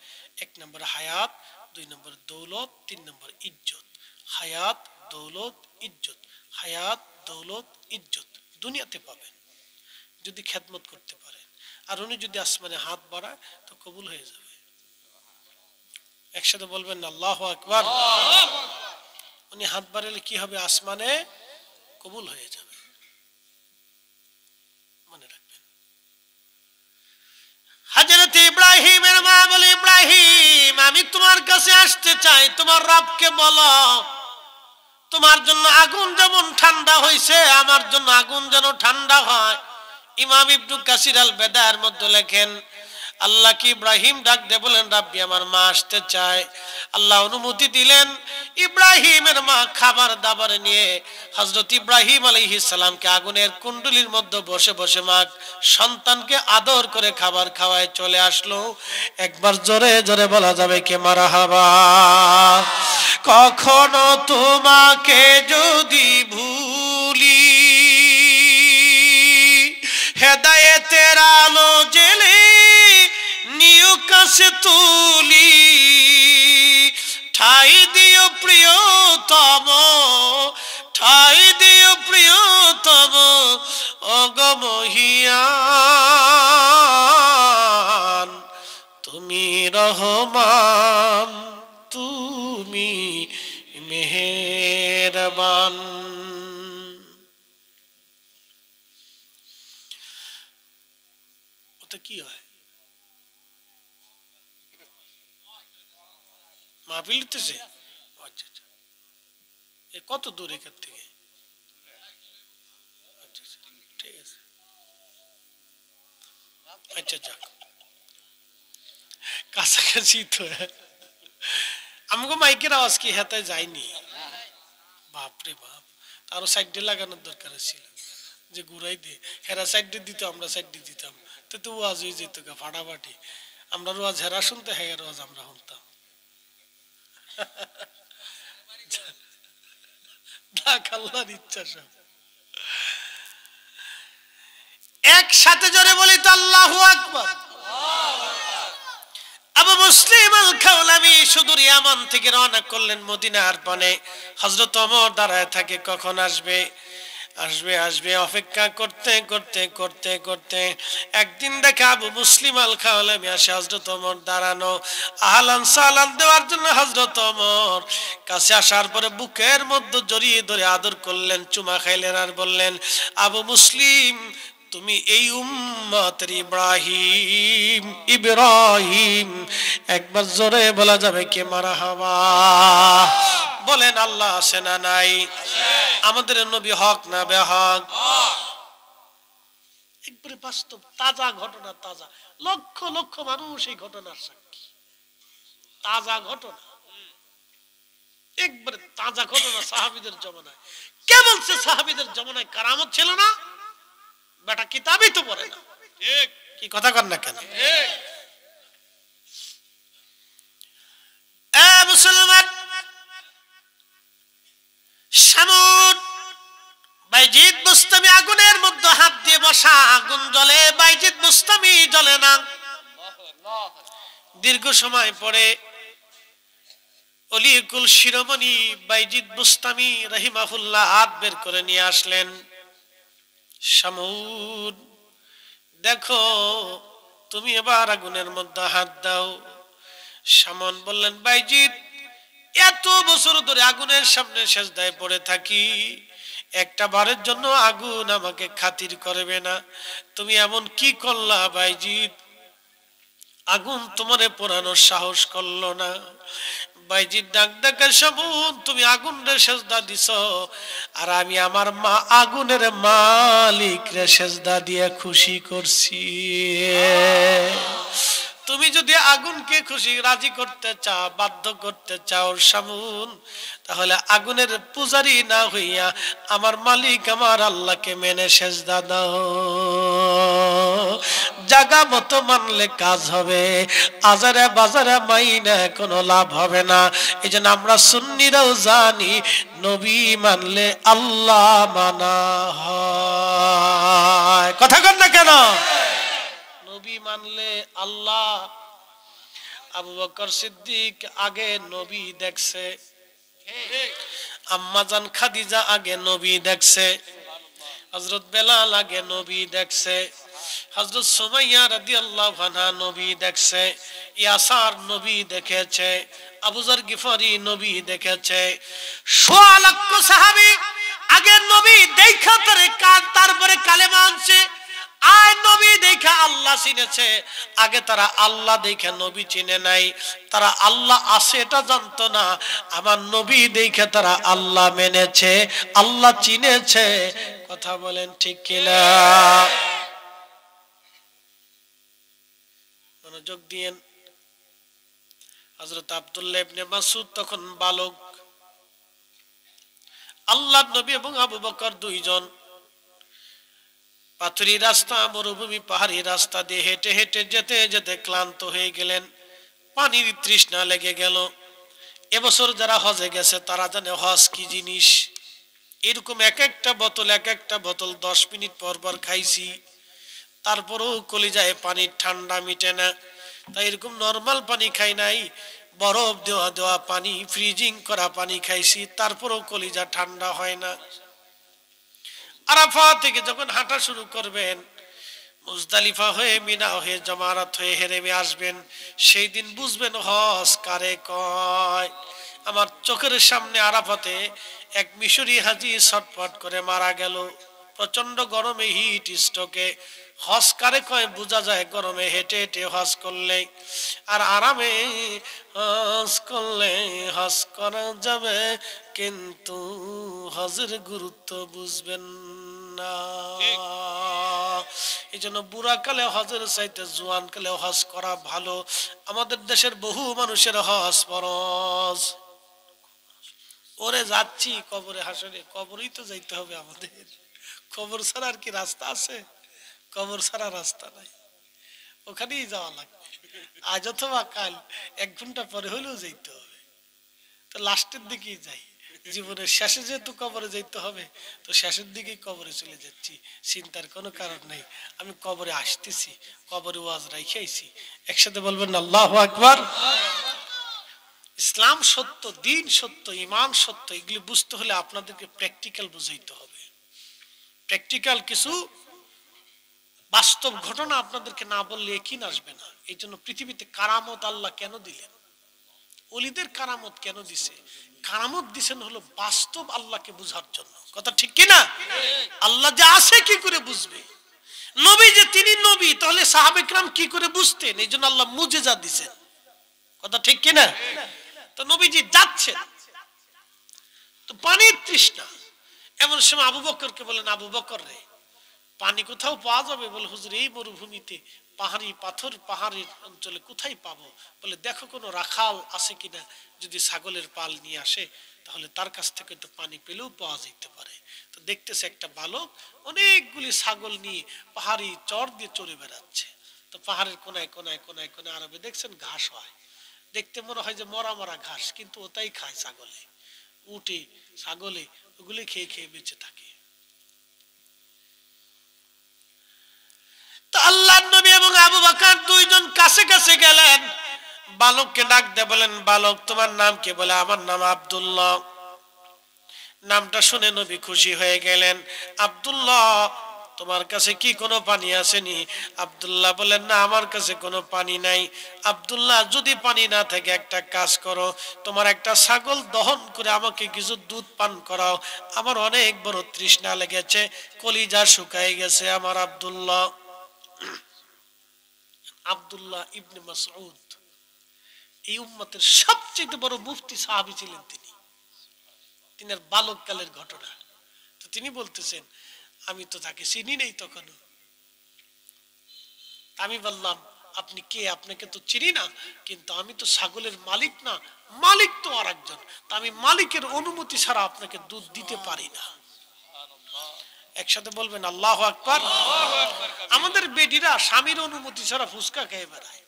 1 নম্বর হায়াত, 2 নম্বর দৌলত, 3 নম্বর ইজ্জত। হায়াত, দৌলত, ইজ্জত। হায়াত, দৌলত, ইজ্জত দুনিয়াতে পাবেন যদি খেদমত করতে পারেন। আর উনি যদি আসমানে হাত বাড়ায় তো কবুল হয়ে যাবে। একসাথে বলবেন না আল্লাহু আকবার। উনি হাত বাড়ালে কি হবে? আসমানে কবুল হয়ে যাবে, মনে রাখবেন। হযরত ইব্রাহিমের মা বলে, ইব্রাহিম আমি তোমার কাছে আসতে চাই, তোমার রবকে বলো তোমার জন্য আগুন যেমন ঠান্ডা হয়েছে আমার জন্য আগুন যেন ঠান্ডা হয়। ইমাম ইবনে কাসির আল বেদায়ের মধ্যে লেখেন, আল্লাহ কি ইব্রাহিম ডাক দিয়ে বলেন, রাব্বি আমার মা আসতে চায়। আল্লাহ অনুমতি দিলেন। ইব্রাহিমের মা খাবার দাবার নিয়ে হযরত ইব্রাহিম আলাইহিস সালামকে আগুনের কুণ্ডুলির মধ্যে বসে বসে মা সন্তানকে আদর করে খাবার খাওয়ায় চলে আসলো। একবার জোরে জোরে বলা যাবে কি মারহাবা। কখনো তোমাকে যদি ভুলি, হেদায়েতের আলো জেলে নিউ কাছে তুলি, ঠাই দিও প্রিয়তম, ঠাই দিও প্রিয়তম ওগো মহিয়ান, তুমি রহমান তুমি মেহেরবান। ওটা কি হয়? মাহফিল দিতেছে? আচ্ছা আচ্ছা, এ কত দূর এখান থেকে? আচ্ছা আচ্ছা, ঠিক আছে। আচ্ছা যাক, কাছাকাছি তো। আমাকে মাইকের আওয়াজ কি হেতে যায়নি? বাপরে বাপ, আরো সাইডে লাগানোর দরকার ছিল, যে ঘুরাই দে, হেরা সাইডে দিত আমরা সাইডে দিতাম, তো তো ওয়াজ হয়ে যেত গা ফাটাফাটি। আমরা ওয়াজ হেরা শুনতে, হ্যাঁ ওয়াজ আমরা শুনতাম। আল্লাহর ইচ্ছা সব। একসাথে জোরে বলি তো আল্লাহু আকবার। আবু মুসলিম আল খাওলামি সুদূর ইয়ামান থেকে রওনা করলেন মদিনার পানে। হযরত ওমর দাঁড়ায় থাকে, কখন আসবে আসবে আসবে, অপেক্ষা করতে করতে করতে করতে একদিন দেখে আবু মুসলিম আল খাওলামি আসে, হযরত ওমর দাঁড়ানো। আহলান সালাম দেওয়ার জন্য হযরত ওমর কাছে আসার পরে বুকের মধ্যে জড়িয়ে ধরে আদর করলেন, চুমা খাইলেন আর বললেন, আবু মুসলিম তুমি এই উম্মতের ইব্রাহিম ইব্রাহিম। একবার জোরে বলা যাবে কি মারহাবা। বলেন আল্লাহ আছে না নাই? আমাদের নবী হক না বেহক? একবারে বাস্তব তাজা ঘটনা, তাজা, লক্ষ লক্ষ মানুষ এই ঘটনার সাক্ষী। তাজা ঘটনা, একবারে তাজা ঘটনা সাহাবীদের জমানায়। কে বলছে সাহাবীদের জমানায় কারামত ছিল না? বেটা কিতাবই তো পড়ে না। ঠিক কি কথা কর না কেন? এ মুসলমান, শামুন বাইজিদ বুস্তামি আগুনের মধ্যে হাত দিয়ে বসা, আগুন জ্বলে, বাইজিদ বুস্তামি জ্বলে না। দীর্ঘ সময় পরে অলিকুল শিরোমণি বাইজিদ বুস্তামি রাহিমাহুল্লাহ হাত বের করে নিয়ে আসলেন। শামুন, দেখো তুমি এবার আগুনের মধ্যে হাত দাও। শামন বললেন, বাইজিদ, এত বছর ধরে আগুনের সামনে সেজদায় পড়ে থাকি, একটা বারের জন্য আগুন আমাকে খাতির করবে না? তুমি এমন কি করলা বাইজিদ, আগুন তোমারে পোড়ানোর সাহস করলো না? বাইজিদ ডাক ডাকা, শামুন, তুমি আগুনের সেজদা দিছ, আর আমি আমার মা আগুনের মালিক রে সেজদা দিয়ে খুশি করছি। তুমি যদি আগুনকে খুশি রাজি করতে চাও, বাধ্য করতে চাও শামুন, তাহলে আগুনের পূজারি না হইয়া আমার মালিক আমার আল্লাহকে মেনে সেজদা দাও। জাগা মতো মানলে কাজ হবে, আজারে বাজারে মাইনে কোনো লাভ হবে না। এই জন্য আমরা সুন্নিরাও জানি, নবী মানলে আল্লাহ মানা হয়। কথা কন না কেন? নবী মানলে আল্লাহ। আবু বকর সিদ্দিক আগে নবী দেখছে, আম্মা জান খাদিজা আগে নবী দেখছে, হযরত বেলাল আগে নবী দেখছে, হযরত সুমাইয়া রাদিয়াল্লাহু আনহা নবী দেখছে, ইয়াসার নবী দেখেছে, আবু যর গিফারি নবী দেখেছে। ১৬ লক্ষ সাহাবী আগে নবী দেখা তারপরে কালেমা আনছে। আয় নবী দেখা আল্লাহ চিনেছে, আগে তারা আল্লাহ দেখে নবী চিনে নাই। তারা আল্লাহ আছে এটা জানতো না, আমার নবী দেখে তারা আল্লাহ মেনেছে, আল্লাহ চিনেছে। কথা বলেন ঠিক কিনা? মনোযোগ দিয়েন। হযরত আব্দুল্লাহ ইবনে মাসউদ তখন বালক। আল্লাহর নবী এবং আবু বকর দুইজন পাথুরি রাস্তা, মরুভূমি, পাহাড়ি রাস্তা দিয়ে হেঁটে হেঁটে যেতে যেতে ক্লান্ত হয়ে গেলেন, পানির তৃষ্ণা লেগে গেল। এবছর যারা হজে গেছে তারা জানে হজ কি জিনিস। এরকম এক একটা বোতল 10 মিনিট পর পর খাইছি, তারপরেও কলিজায় পানির ঠান্ডা মিটে না। তাই এরকম নর্মাল পানি খাই নাই, বরফ দেওয়া দেওয়া পানি, ফ্রিজিং করা পানি খাইছি, তারপরেও কলিজা ঠান্ডা হয় না। আরাফা থেকে যখন হাঁটা শুরু করবেন, মুজদালিফা হয়ে মিনা হয়ে জামারাত হয়ে হেরেমে আসবেন, সেই দিন বুঝবেন হজ কারে কয়। আমার চোখের সামনে আরাফাতে এক মিশরি হাজি ছটফট করে মারা গেল, প্রচন্ড গরমে, হিট স্ট্রোকে। হজ কারে কয় বোঝা যায় গরমে হেঁটে হেঁটে হজ করলে, আর আরামে হজ করলে হজ করা যাবে, কিন্তু হজের গুরুত্ব বুঝবেন না। এই জন্য বুড়া কালে হজের চাইতে জোয়ান কালে হজ করা ভালো। আমাদের দেশের বহু মানুষের হজ ফরজ। ওরে যাচ্ছি কবরে, হাসরে কবরই তো যাইতে হবে আমাদের, কবর ছাড়া আর কি রাস্তা আছে? কবর ছাড়া রাস্তা নাই, ওখানেই যাওয়া লাগবে। আজ অথবা কাল 1 ঘন্টা পরে হলেও যাইতে হবে। তো লাস্টের দিকেই যাই, জীবনের শেষে যেহেতু কবরে যাইতে হবে, তো শেষের দিকেই কবরে চলে যাচ্ছি, চিন্তার কোনো কারণ নেই। আমি কবরে আসতেছি, কবরে ওয়াজ রাইখে আইছি। একসাথে বলবেন আল্লাহু আকবার। ইসলাম সত্য, দিন সত্য, ঈমান সত্য, এগুলি বুঝতে হলে আপনাদেরকে প্র্যাকটিক্যাল বুঝাইতে হবে। প্র্যাকটিক্যাল কিছু বাস্তব ঘটনা আপনাদেরকে না বললে একই আসবে না। এই জন্য পৃথিবীতে কারামত আল্লাহ কেন দিলেন, ওলিদের কারামত কেন দিছে? কারামত দিছেন হলো বাস্তব আল্লাহকে বুঝার জন্য। কথা ঠিক কিনা? আল্লাহ যে আছে কি করে বুঝবে? নবী যে তিনি নবী, তাহলে সাহাবে কিরাম কি করে বুঝতেন? এই জন্য আল্লাহ মুজেজা দিছেন। কথা ঠিক কিনা? তো নবীজি যাচ্ছেন, তো পানির তৃষ্ণা। এমন সময় আবু বকরকে বলেন, আবু বকর রে, পানি কোথাও পাওয়া যাবে? বলে, হুজুর এই মরুভূমিতে, পাহাড়ি পাথর, পাহাড়ের অঞ্চলে কোথায় পাবো? বলে, দেখো কোনো রাখাল আছে কিনা, যদি ছাগলের পাল নিয়ে আসে তাহলে তার কাছ থেকে তো পানি পেলেও পাওয়া যেতে পারে। তো দেখতেছে একটা বালক অনেকগুলি ছাগল নিয়ে পাহাড়ি চর দিয়ে চড়ে বেড়াচ্ছে। তো পাহাড়ের কোনায় কোনায় কোনায় কোনায় আরবে দেখছেন ঘাস হয়, দেখতে মনে হয় যে মরা মরা ঘাস, কিন্তু ওটাই খায় ছাগলে, উটে, ছাগলে, ওগুলি খেয়ে খেয়ে বেঁচে থাকে। তো আল্লাহর নবী এবং আবু বকর দুইজন কাছে কাছে গেলেন, বালককে ডাক দিয়ে বলেন, বালক তোমার নাম কি? বলে আমার নাম আব্দুল্লাহ। নামটা শুনে নবী খুশি হয়ে গেলেন। আব্দুল্লাহ তোমার কাছে কি কোনো পানি আসেনি? আব্দুল্লাহ বলেন, না আমার কাছে কোনো পানি নাই। আব্দুল্লাহ যদি পানি না থাকে একটা কাজ করো, তোমার একটা ছাগল দহন করে আমাকে কিছু দুধ পান করাও, আমার অনেক বড় তৃষ্ণা লেগেছে, কলিজা শুকায় গেছে আমার আব্দুল্লাহ। আব্দুল্লাহ ইবনে মাসউদ এই উম্মতের সবচেয়ে বড় মুফতি সাহাবী ছিলেন। তিনার বালককালের ঘটনা। তো তিনি বলতেছেন, আমি তো তাকে চিনি নেই তখনও। আমি বললাম, আপনি কে? আপনাকে তো চিনি না, কিন্তু আমি তো ছাগলের মালিক না, মালিক তো আর একজন, তা আমি মালিকের অনুমতি ছাড়া আপনাকে দুধ দিতে পারি না। একসাথে বলবেন আল্লাহু আকবার। আমাদের বেটিরা স্বামীর অনুমতি ছাড়া ফুচকা খেয়ে বেড়ায়,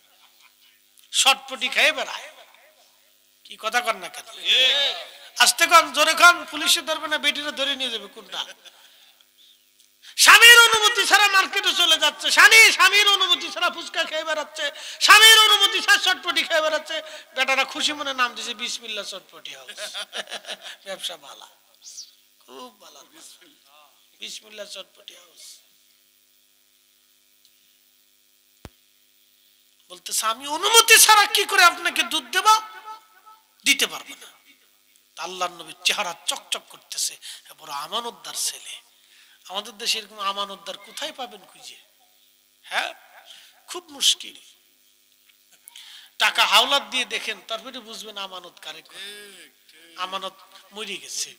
শটপটি খেয়ে বেড়ায়। কি কথা কর না কেন? আস্তে কন, জোরে কন, পুলিশে ধরবে না, বেটিরা ধরে নিয়ে যাবে। কোনটা? স্বামীর অনুমতি ছাড়া মার্কেটে চলে যাচ্ছে, স্বামীর অনুমতি ছাড়া ফুচকা খেয়ে বেড়াচ্ছে, স্বামীর অনুমতি ছাড়া চটপটি খেয়ে বেড়াচ্ছে। বেটারা খুশি মনে নাম দিয়েছে বিসমিল্লাহ চটপটি হাউস। ব্যবসা ভালো, খুব ভালো, বিসমিল্লাহ চটপটি হাউস। বলতেছে, আমি অনুমতি ছাড়া কি করে আপনাকে দুধ দেব? দিতে পারবো না। আল্লাহর নবীর চেহারা চকচক করতেছে, বড় আমানতদার ছেলে। আমাদের দেশে এরকম আমানতদার কোথায় পাবেন খুঁজে? হ্যাঁ, খুব মুশকিল। টাকা হাওলাত দিয়ে দেখেন, তারপরে বুঝবেন আমানত কারে কয়। আমানত মরে গেছে,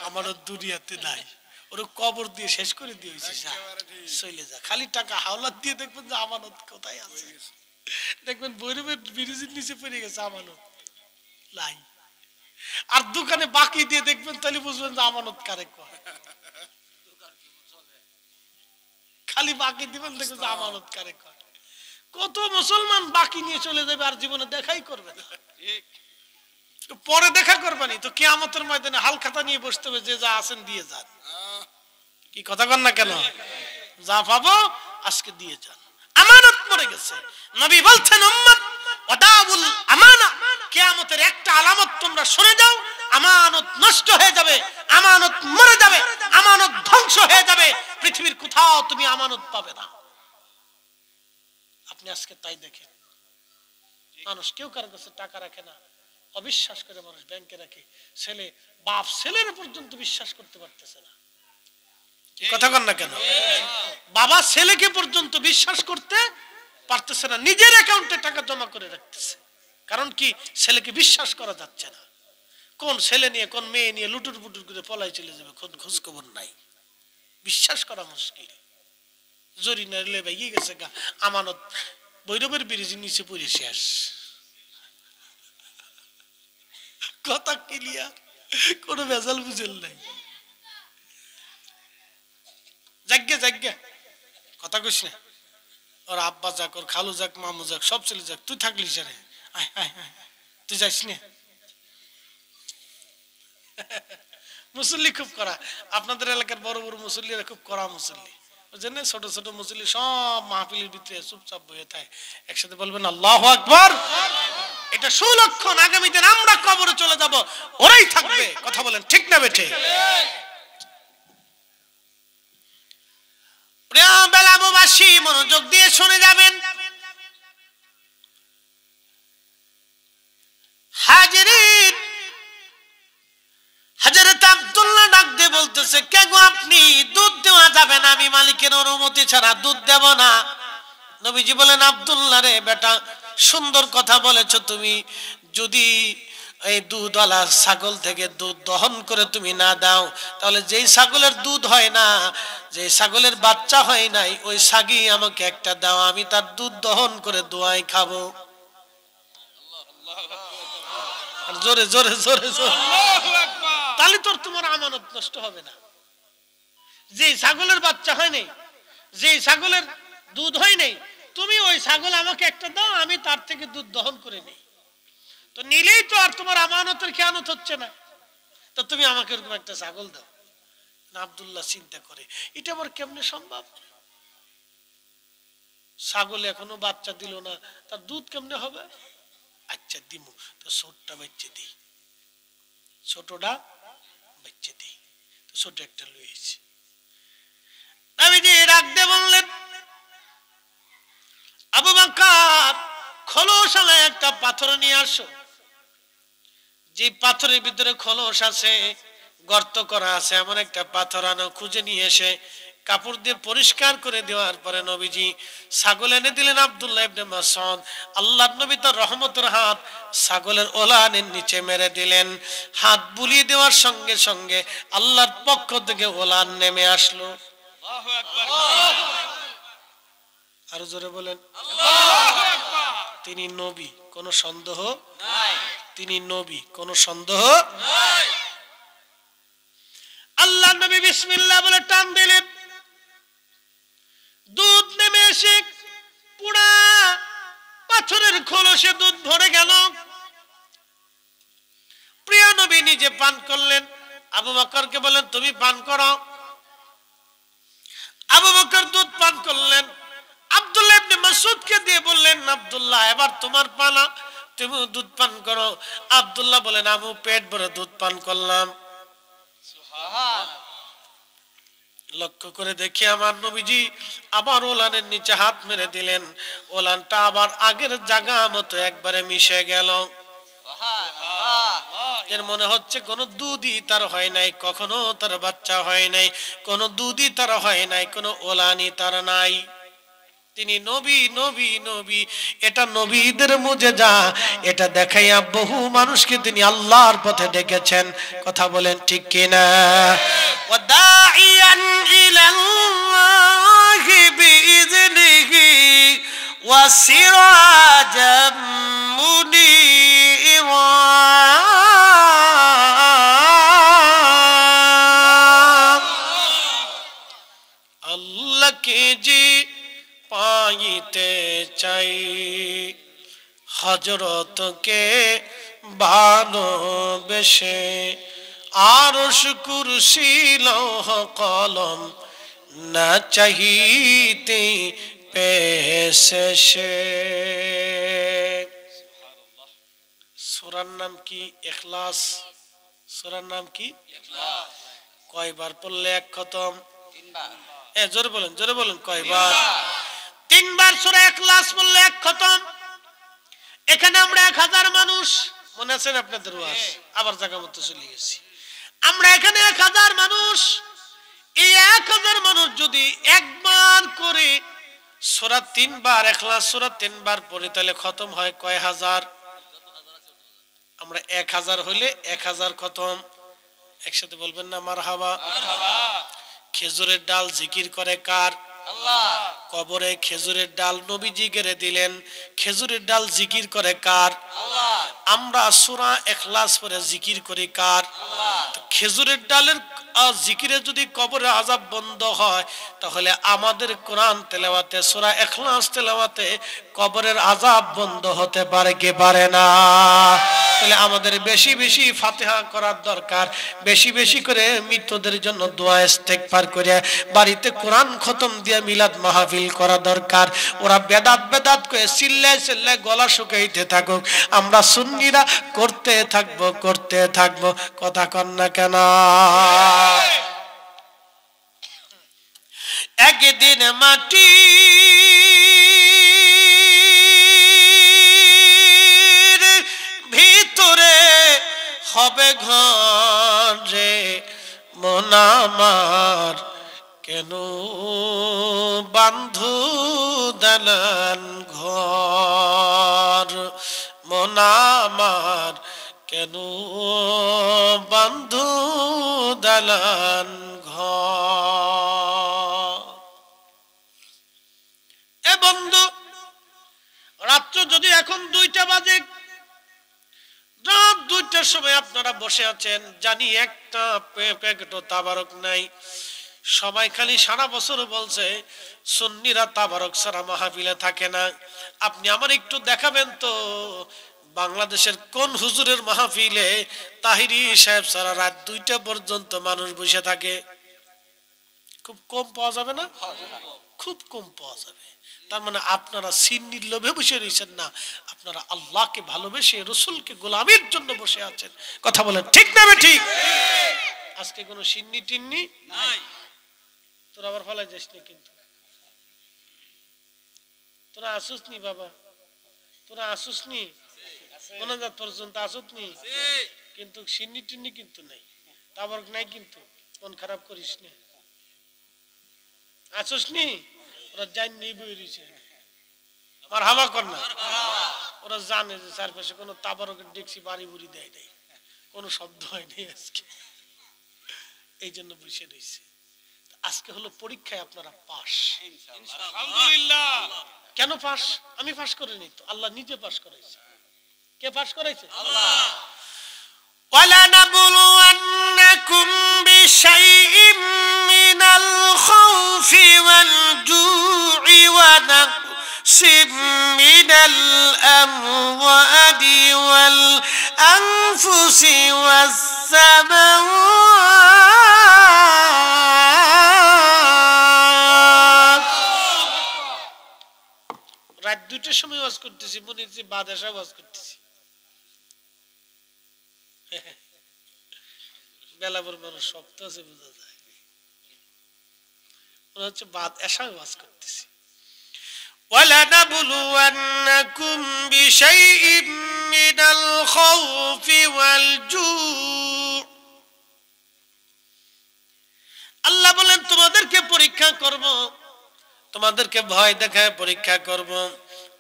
আমানত দুনিয়াতে নাই, ওর কবর দিয়ে শেষ করে দিয়েছে, চলে যা। খালি টাকা হাওলাত দিয়ে দেখবেন যে আমানত কোথায় আছে। দেখবেন বৈরবের ব্রিজের নিচে পড়ে গেছে আমানত নাই। আর দোকানে বাকি দিয়ে দেখবেন, তাহলে বুঝবেন যে আমানত কারে কয়। খালি বাকি দিবেন, দেখবেন যে আমানত কারে কয়। কত মুসলমান বাকি নিয়ে চলে যাবে আর জীবনে দেখাই করবে না। পরে দেখা করবানি তো কিয়ামতের ময়দানে হাল খাতা নিয়ে বসতে হবে, যে যা আছেন দিয়ে যান। কি কথা কন না কেন? যা পাবো আজকে দিয়ে যান। আমানত মরে গেছে। নবী বলছেন, উম্মত ওয়াদাউল আমানা, কিয়ামতের একটা আলামত তোমরা শুনে যাও, আমানত নষ্ট হয়ে যাবে, আমানত মরে যাবে, আমানত ধ্বংস হয়ে যাবে, পৃথিবীর কোথাও তুমি আমানত পাবে না। আপনি আজকে তাই দেখেন, মানুষ কেউ কারো কাছে টাকা রাখে না, অবিশ্বাস করে মানুষ ব্যাংকে রাখে। ছেলে বাপ ছেলের পর্যন্ত বিশ্বাস করতে পারতেছে না। কথা কন না কেন? বাবা ছেলেকে পর্যন্ত বিশ্বাস করতে পারতেছে না, নিজের অ্যাকাউন্টে টাকা জমা করে রাখতেছে। কারণ কি? ছেলেকে বিশ্বাস করা যাচ্ছে না। কোন ছেলে নিয়ে কোন মেয়ে নিয়ে লুটুর পুটুর করে পলাই চলে যাবে, কোন খোঁজ খবর নাই। বিশ্বাস করা মুশকিল। জরি নারলে ভেঙে গেছে গা, আমানত বৈরবের ব্রিজের নিচে পড়ে শেষ। কথা ক্লিয়ার, কোনো ভেজাল বুঝেল নাই। যাগ্যা যাগ্যা কথা কইস না। ওর আব্বা যাক, ওর খালু যাক, মামু যাক, সব ছেলে যাক, তুই থাকলিস রে, তুই যাইস না। মুসল্লি খুব করা, আপনাদের এলাকার বড় বড় মুসল্লিরা খুব করা মুসল্লি, বুঝলেন? ছোট ছোট মুসল্লি সব মাহফিলের ভিতরে চুপচাপ বসে থাকে। একসাথে বলবেন আল্লাহু আকবার। এটা সুলক্ষণ, আগামী দিন আমরা কবরে চলে যাব, ওরাই থাকবে। কথা বলেন ঠিক না বেঠে? প্রিয় বেলামবাসী, মনোযোগ দিয়ে শুনে যাবেন। হাজিরিন, হযরত আব্দুল্লাহ ডাক দিয়ে বলতেছে, কে গো আপনি? দুধ দেওয়া যাবে না, আমি মালিকের অনুমতি ছাড়া দুধ দেব না। নবীজি বলেন, আব্দুল্লাহ রে বেটা, সুন্দর কথা বলেছো তুমি। যদি এই দুধওয়ালা ছাগল থেকে দুধ দহন করে তুমি না দাও, তাহলে যেই ছাগলের দুধ হয় না, যে ছাগলের বাচ্চা হয় নাই, ওই ছাগি আমাকে একটা দাও, আমি তার দুধ দহন করে দোয়াই খাবো। জোরে জোরে জোরে জোরে, তাহলে তোর তোমার আমানত নষ্ট হবে না। যে ছাগলের বাচ্চা হয় নাই, যে ছাগলের দুধ হয় নাই, তুমি ওই ছাগল আমাকে একটা দাও, আমি তার থেকে দুধ দহন করে নিই। তো নিলেই তো আর তোমার আমানতের খেয়ানত হচ্ছে না। তো তুমি আমাকে এরকম একটা ছাগল দাও না। আব্দুল্লাহ চিন্তা করে, এটা আবার কেমনে সম্ভব? ছাগল এখনো বাচ্চা দিল না, তার দুধ কেমনে হবে? আচ্ছা দিমু, তো ছোটটা বেচে দিই, ছোটটা বেচে দিই, তো ছোট একটা লইছি। নবীজি ডাক দিয়ে বললেন, আবু বকর খোলসালা একটা পাথর নিয়ে আসো। যে পাথরের ভিতরে খোলস আছে, গর্ত করা আছে, এমন একটা পাথর আনো। খুঁজে নিয়ে এসে কাপড় দিয়ে পরিষ্কার করে দেওয়ার পরে নবীজি ছাগল এনে দিলেন আব্দুল্লাহ ইবনে মাসউদ। আল্লাহর নবী তার রহমতের হাত ছাগলের ওলানের নিচে মেরে দিলেন। হাত বুলিয়ে দেওয়ার সঙ্গে সঙ্গে আল্লাহর পক্ষ থেকে ওলান নেমে আসলো। আল্লাহু আকবার। আরো জোরে বলেন আল্লাহু আকবার। তিনি নবী, কোনো সন্দেহ নাই। তিনি নবী, কোনো সন্দেহ নাই। আল্লাহ নবী বিসমিল্লাহ বলে টান দিলেন, দুধ নেমে এসে পুরা পাথরের খোলসে দুধ ভরে গেল। প্রিয় নবী নিজে পান করলেন, আবু বকরকে বলেন তুমি পান করো। আবু বকর দুধ পান করলেন। আব্দুল্লাহ ইবনে মাসউদকে দিয়ে বললেন, আব্দুল্লাহ এবার তোমার পালা, তুমি দুধ পান করো। আব্দুল্লাহ বলেন, আমি পেট ভরে দুধ পান করলাম। লক্ষ্য করে দেখি আমার নবীজি আবার ওলানের নিচে হাত মেরে দিলেন। ওলানটা আবার আগের জায়গা মতো একবারে মিশে গেল। এর মনে হচ্ছে কোনো দুধই তার হয় নাই, কখনো তার বাচ্চা হয় নাই, কোনো দুধই তার হয় নাই, কোনো ওলানি তার নাই। তিনি নবী, নবী, নবী। এটা নবীদের মুজিজা। এটা দেখাইয়া বহু মানুষকে তিনি আল্লাহর পথে ডেকেছেন। কথা বলেন ঠিক কিনা? ওয়াদাইয়ান ইলাল্লাহি বিইযনিহি ওয়া সিরাজাম মুনীরা। আল্লাহকে যে পাইতে চাই, হযরতকে ভালোবেসে, আরশ কুরসি লৌহ কলম না চাহিতে পেয়েছে সে। সূরার নাম কি? ইখলাস। সূরার নাম কি? ইখলাস। কয়বার পড়লে এক খতম? তিনবার। জোরে বলেন, জোরে বলেন, কয়বার? তিনবার সূরা ইখলাস পড়লে এক খতম। এখানে আমরা 1000 মানুষ, মনে আছে আপনাদের ওয়াজ? আবার জায়গা মতো চলে গেছি। আমরা এখানে 1000 মানুষ। এই 1000 মানুষ যদি একবার করে সূরা 3 বার ইখলাস সূরা 3 বার পড়ি, তাহলে খতম হয় কয় হাজার? আমরা 1000 হইলে 1000 খতম। একসাথে বলবেন না মারহাবা? মারহাবা। খেজুরের ডাল জিকির করে কার? আল্লাহ। কবরে খেজুরের ডাল নবীজি গেড়ে দিলেন। খেজুরের ডাল জিকির করে কার? আল্লাহ। আমরা সূরা ইখলাস পড়ে জিকির করি কার? আল্লাহ। খেজুরের ডালের জিকিরে যদি কবরে আযাব বন্ধ হয়, তাহলে আমাদের কোরআন তেলাওয়াতে সূরা ইখলাস তেলাওয়াতে কবরের আযাব বন্ধ হতে পারে কি পারে না? তাহলে আমাদের বেশি বেশি ফাতিহা করার দরকার, বেশি বেশি করে মৃতদের জন্য দোয়া ইস্তেগফার করে বাড়িতে কোরআন খতম দিয়ে মিলাদ মাহফিল করা দরকার। ওরা বেদাত বেদাত করে চিল্লায় চিল্লায় গলা শুকাইতে থাকুক, আমরা সুন্নিরা করতে থাকবো, করতে থাকবো। কথা কন না কেন? একদিন মাটি ভিতরে হবে ঘর রে, মন আমার কেন বান্ধু দালান ঘর, মন আমার কেন বান্ধু দালান ঘর। এ বন্ধু, রাত্র যদি এখন 2টা বাজে, রাত 2টার সময় আপনারা বসে আছেন, জানি একটা প্যাকেটও তাবারক নাই। সবাই খালি সারা বছর বলছে সুন্নিরা তাবারক ছাড়া মাহফিলে থাকে না। আপনি আমার একটু দেখাবেন তো বাংলাদেশের কোন হুজুরের মাহফিলে তাহিরি সাহেব ছাড়া রাত 2টা পর্যন্ত মানুষ বসে থাকে? খুব কম পাওয়া যাবে না? খুব কম পাওয়া যাবে। তার মানে আপনারা সিন্নির লোভে বসে রয়েছেন না, আপনারা আল্লাহকে ভালোবেসে রসুলকে গোলামের জন্য বসে আছেন। কথা বলেন ঠিক না ঠিক? আজকে কোনো সিন্নি টিন্নি নাই। তোরা আবার ফলাই যাস না, কিন্তু তোরা আসুস নি বাবা, তোরা আসুস নি মনাজাত পর্যন্ত আসুস নি, কিন্তু সিন্নি টিন্নি কিন্তু নাই, তাবরক নাই, কিন্তু মন খারাপ করিস না, আসুস নি। ওরা জান নেই বই রয়েছে, আমার হাওয়া কর না। ওরা জানে যে চারপাশে কোনো তাবারকের ডেকছি বাড়ি বুড়ি দেয় নাই, কোনো শব্দ হয়নি আজকে, এই জন্য বসে রয়েছে। আজকে হলো পরীক্ষায় আপনারা পাস, আলহামদুলিল্লাহ। কেন পাস? আমি পাস করিনি তো, আল্লাহ নিজে পাস করাইছে। কে পাস করাইছে? আল্লাহ। وَلَنَبْلُوَنَّكُمْ بِشَيْءٍ مِّنَ الْخَوْفِ وَالْجُوعِ وَنَقْصٍ مِّنَ الْأَمْوَالِ وَالْأَنفُسِ وَالثَّمَرَاتِ। রাত 2টার সময় ওয়াজ করতেছি, মনে হচ্ছে বাদশা ওয়াজ করতেছি। বেলাপুর মানুষ শক্ত আছে, বোঝা যায়, মনে হচ্ছে বাদশা ওয়াজ করতেছি। وَلَنَبْلُوَنَّكُمْ بِشَيْءٍ مِّنَ الْخَوْفِ وَالْجُوعِ। আল্লাহ বলেন তোমাদেরকে পরীক্ষা করব, তোমাদেরকে ভয় দেখায় পরীক্ষা করব।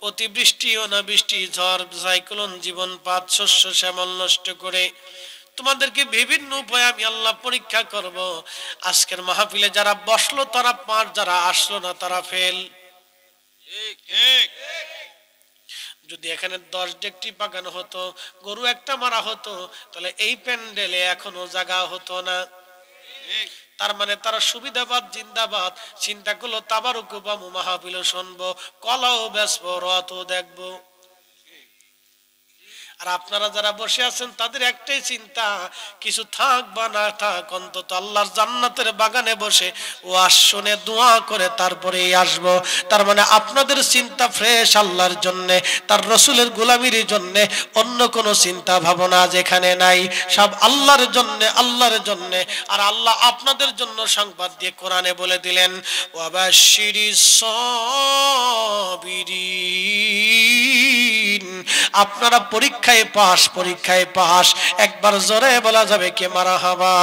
অতিবৃষ্টি, অনাবৃষ্টি, ঝড়, সাইক্লোন, জীবনপাত, শস্য শ্যামল নষ্ট করে তোমাদেরকে বিভিন্ন উপায়ে আমি আল্লাহ পরীক্ষা করব। আজকের মাহফিলে যারা বসলো তারা পাস, যারা আসলো না তারা ফেল। যদি এখানে 10 ডেকটি পাকানো হতো, গরু একটা মারা হতো, তাহলে এই প্যান্ডেলে এখনো জায়গা হতো না। তার মানে তারা সুবিধাবাদ জিন্দাবাদ চিন্তা করলো, তাবারুক বামু মাহফিল শুনবো, কলাও বেচবো, রথও দেখবো। আর আপনারা যারা বসে আছেন তাদের একটাই চিন্তা, কিছু থাক বা না থাক, অন্তত আল্লাহর জান্নাতের বাগানে বসে ওয়াজ শুনে দোয়া করে তারপরেই আসবো। তার মানে আপনাদের চিন্তা ফ্রেশ আল্লাহর জন্যে, তার রসুলের গোলামির জন্যে, অন্য কোনো চিন্তা ভাবনা যেখানে নাই, সব আল্লাহর জন্যে, আল্লাহর জন্যে। আর আল্লাহ আপনাদের জন্য সংবাদ দিয়ে কোরআনে বলে দিলেন, ওয়াবাশশিরিস সাবিরিন। আপনারা পরীক্ষায় পাস, পরীক্ষায় পাস। একবার জোরে বলা যাবে কে মারহাবা।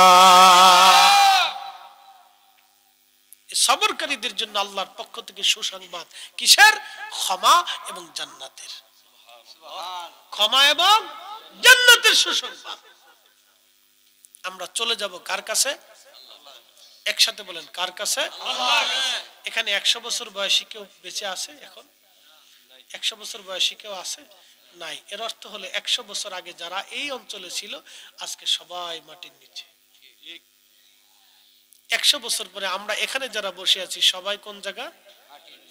সবরকারীদের জন্য আল্লাহর পক্ষ থেকে সুসংবাদ, কিসের? ক্ষমা এবং জান্নাতের। ক্ষমা এবং জান্নাতের সুসংবাদ। আমরা চলে যাব কার কাছে? একসাথে বলেন, কার কাছে? এখানে 100 বছর বয়সী কেউ বেঁচে আছে? এখন 100 বছর বয়সী কেউ আছে? নাই। এর অর্থ হলো 100 বছর আগে যারা এই অঞ্চলে ছিল আজকে সবাই মাটির নিচে। 100 বছর পরে আমরা এখানে যারা বসে আছি সবাই কোন জায়গা?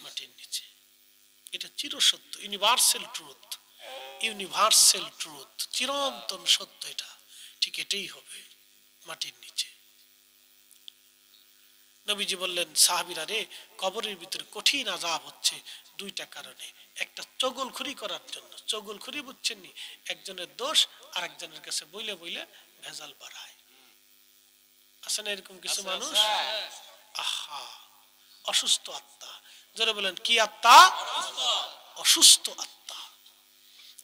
মাটির নিচে। এটা চিরসত্য, ইউনিভার্সাল ট্রুথ, ইউনিভার্সাল ট্রুথ, চিরন্তন সত্য। এটা ঠিক এটাই হবে, মাটির নিচে। নবীজি বললেন, সাহাবীরা রে, কবরের ভিতরে কঠিন আযাব হচ্ছে 2টা কারণে। একটা চগলখুরি করার জন্য। চগলখুরি বুঝছেন নি? একজনের দোষ আর একজনের কাছে বইলে বইলে ভেজাল বাড়ায়। আছে না এরকম কিছু মানুষ? আহা, অসুস্থ আত্মা। যারা বলেন কি আত্মা? অসুস্থ আত্মা।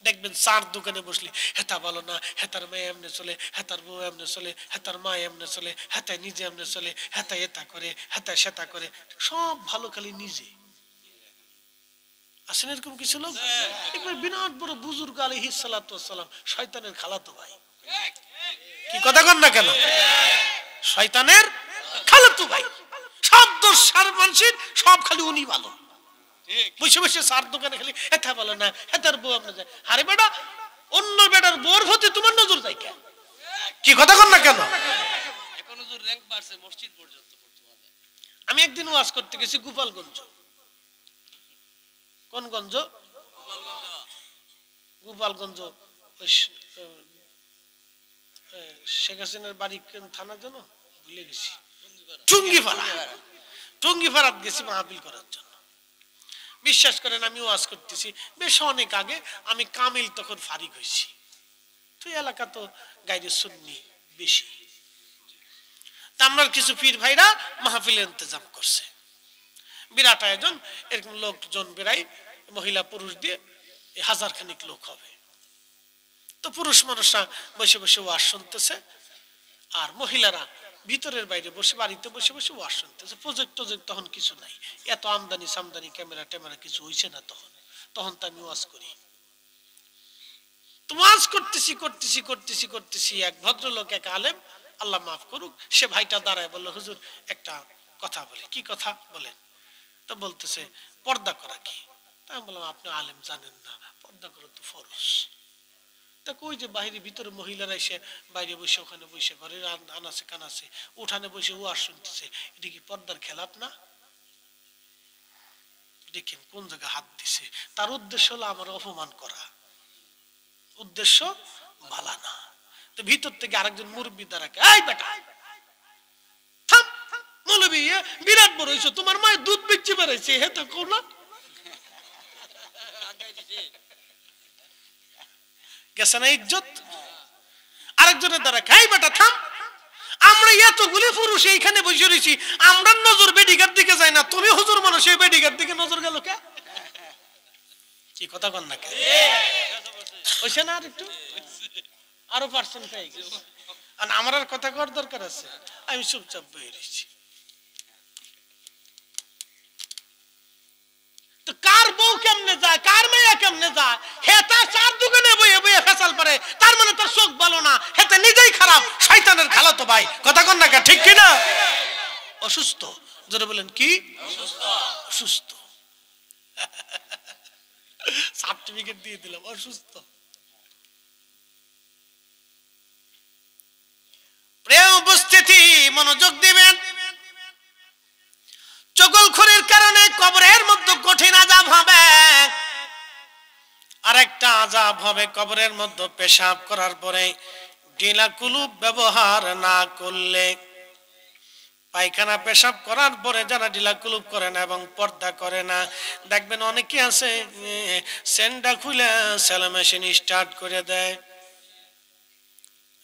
দেখবেন চার দোকানে বসলে, হেতা ভালো না, হেতার মেয়ে এমনি চলে, হেতার বউ এমনি চলে, হেতার মা এমনি চলে, হেতায় নিজে এমনি চলে, হেতা এটা করে, হেতায় সেতা করে, সব ভালো খালি নিজে। আছেন এরকম কিছু লোক? একবার বিরাট বড় বুজুর্গ আলাইহিস সালাতু ওয়াস সালাম, শয়তানের খালাতো ভাই। কি কথা কন না কেন? শয়তানের খালাতো ভাই। সব দোষ সার মানুষের, সব খালি উনি ভালো। বসে বসে সার দোকানে খালি হেতা ভালো না, হেতার বউ এমনি যায়। আরে বেটা, অন্য বেটার বউর প্রতি তোমার নজর যায় কেন? কি কথা কন না কেন? এখন হুজুর র‍্যাঙ্ক বাড়ছে মসজিদ পর্যন্ত বর্তমানে। আমি একদিন ওয়াজ করতে গেছি গোপালগঞ্জ। কোন গঞ্জ? গোপালগঞ্জ। শেখ হাসিনার বাড়ি কোন থানা যেন ভুলে গেছি, টুঙ্গিপাড়া। টঙ্গি ফারাত গেছি মাহফিল করার জন্য। বিশ্বাস করেন আমি ওয়াজ করতেছি বেশ অনেক আগে, আমি কামিল তখন ফারিক হয়েছি। তো এলাকা তো গাইরে সুন্নি বেশি, আমরা কিছু পীর ভাইরা মাহফিলের ইন্তজাম করছে, বিরাট আয়োজন, এরকম লোকজন বেড়াই, মহিলা পুরুষ দিয়ে 1000 খানিক লোক হবে। তো পুরুষ মানুষরা বসে বসে ওয়াজ শুনতেছে, আর মহিলারা ভিতরের বাইরে বসে বাড়িতে বসে বসে ওয়াজ শুনতেছে। প্রজেক্ট তখন কিছু নাই, এত আমদানি সামদানি ক্যামেরা ট্যামেরা কিছু হইছে না তখন। তখন তো আমি ওয়াজ করি, তো ওয়াজ করতেছি করতেছি করতেছি করতেছি, এক ভদ্রলোক, এক আলেম, আল্লাহ মাফ করুক, সে ভাইটা দাঁড়ায় বললো, হুজুর একটা কথা বলে। কি কথা বলেন? তো বলতেছে পর্দা করা কি? তা আমি বললাম আপনি আলেম জানেন না, পর্দা করা তো ফরজ। তা কই যে বাইরে ভিতরে মহিলারা এসে বাইরে বসে, ওখানে বসে, ঘরের আনাচে কানাচে উঠানে বসে ওয়াজ শুনতেছে, এটা কি পর্দার খেলাপ না? দেখেন কোন জায়গায় হাত দিছে। তার উদ্দেশ্য হলো আমার অপমান করা, উদ্দেশ্য ভালো না। তো ভিতর থেকে আরেকজন মুরব্বি দাঁড়াকে, এই বেটা থাম, মৌলবি বিরাট বড় হইছো, তোমার মায়ের দুধ বেচে বেড়াইছে, হে তো কোন গেছে না ইজ্জত। আরেকজনের দ্বারা খাই বেটা থাম, আমরা এতগুলি পুরুষ এইখানে বসে রয়েছি, আমরা নজর বেডিগার দিকে যাই না, তুমি হুজুর মানুষ এই বেডিগার দিকে নজর গেল কে? কি কথা কন না কে? হইছে না? আর একটু আরো পার্সেন্ট পেয়ে গেছে। আর আমার আর কথা কর দরকার আছে? আমি চুপচাপ বয়ে রয়েছি। তো কার বউ কেমনে যায়, কার মেয়ে কেমনে যায়, হে তার চার দোকানে বইয়ে বইয়ে ফেসাল পারে, তার মানে তার চোখ ভালো না, হেতে নিজেই খারাপ, শয়তানের খালাতো ভাই। কথা কন না কে? ঠিক কি না? অসুস্থ, জোরে বলেন কি? অসুস্থ। সার্টিফিকেট দিয়ে দিলাম অসুস্থ। প্রিয় উপস্থিতি, মনোযোগ দিবেন। চগলখড়ির কারণে কবরের মধ্যে কঠিন আযাব হবে। আরেকটা আযাব হবে কবরের মধ্যে পেশাব করার পরে ঢিলা কুলুপ ব্যবহার না করলে। পায়খানা পেশাব করার পরে যারা ঢিলা কুলুপ করে না এবং পর্দা করে না, দেখবেন অনেকে আছে সেন্ডা খুলে সেলো মেশিন স্টার্ট করে দেয়।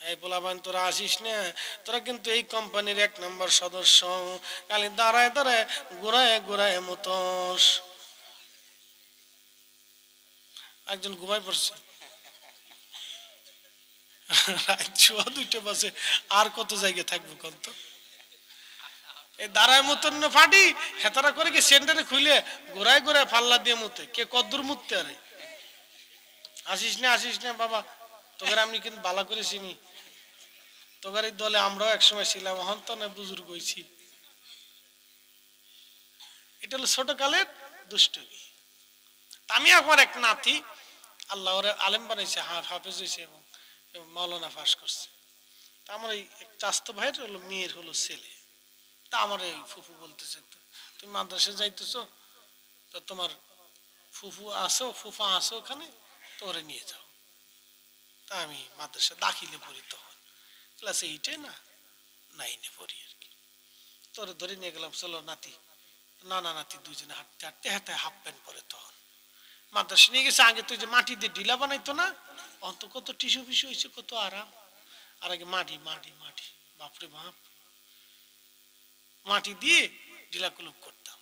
এই পোলাপান তোরা আসিস না, তোরা কিন্তু এই কোম্পানির 1 নম্বর সদস্য, খালি দাঁড়ায় দাঁড়ায় ঘুরায় ঘুরায় মতোস। একজন ঘুমাই পড়ছে রাত 2:30 বাজে, আর কত জায়গায় থাকবো কত? এই দাঁড়ায় মতন ফাটি হেতারা করে কি সেন্টারে খুলে ঘোরায় ঘোরায় ফাল্লা দিয়ে মুতে, কে কদ্দুর মুততে? আরে আসিস না বাবা, তোকে আমি কিন্তু বালা করে চিনি, তোকে এই দলে আমরাও একসময় ছিলাম, এখন তো না বুজুর্গ হয়েছি। এটা হলো ছোট কালের দুষ্টমি। আমি আমার এক নাতি, আল্লাহ ওরে আলেম বানাইছে, হাফেজ হয়েছে এবং মাওলানা পাস করছে। তা আমার এই চাস্তো ভাইয়ের হলো মেয়ের হলো ছেলে। তা আমার এই ফুফু বলতেছে, তুমি মাদ্রাসা যাইতেছো, তো তোমার ফুফু আসো, ফুফা আসো ওখানে, তোরে নিয়ে যাও। তা আমি মাদ্রাসা দাখিলে পড়ি, তখন ক্লাস 8-এ না 9-এ পড়ি আর কি। তোরে ধরে নিয়ে গেলাম, চলো নাতি, নানা নাতি দুইজনে হাঁটতে হাঁটতে হাতে হাফ প্যান্ট পরে। তখন মাদ্রাসা নিয়ে গেছে, আগে তুই যে মাটি দিয়ে ঢিলা বানাইতো না, অন্ত কত টিস্যু ফিসু হয়েছে, কত আরাম। আর আগে মাটি মাটি মাটি, বাপরে বাপ, মাটি দিয়ে ঢিলা কুলুপ করতাম।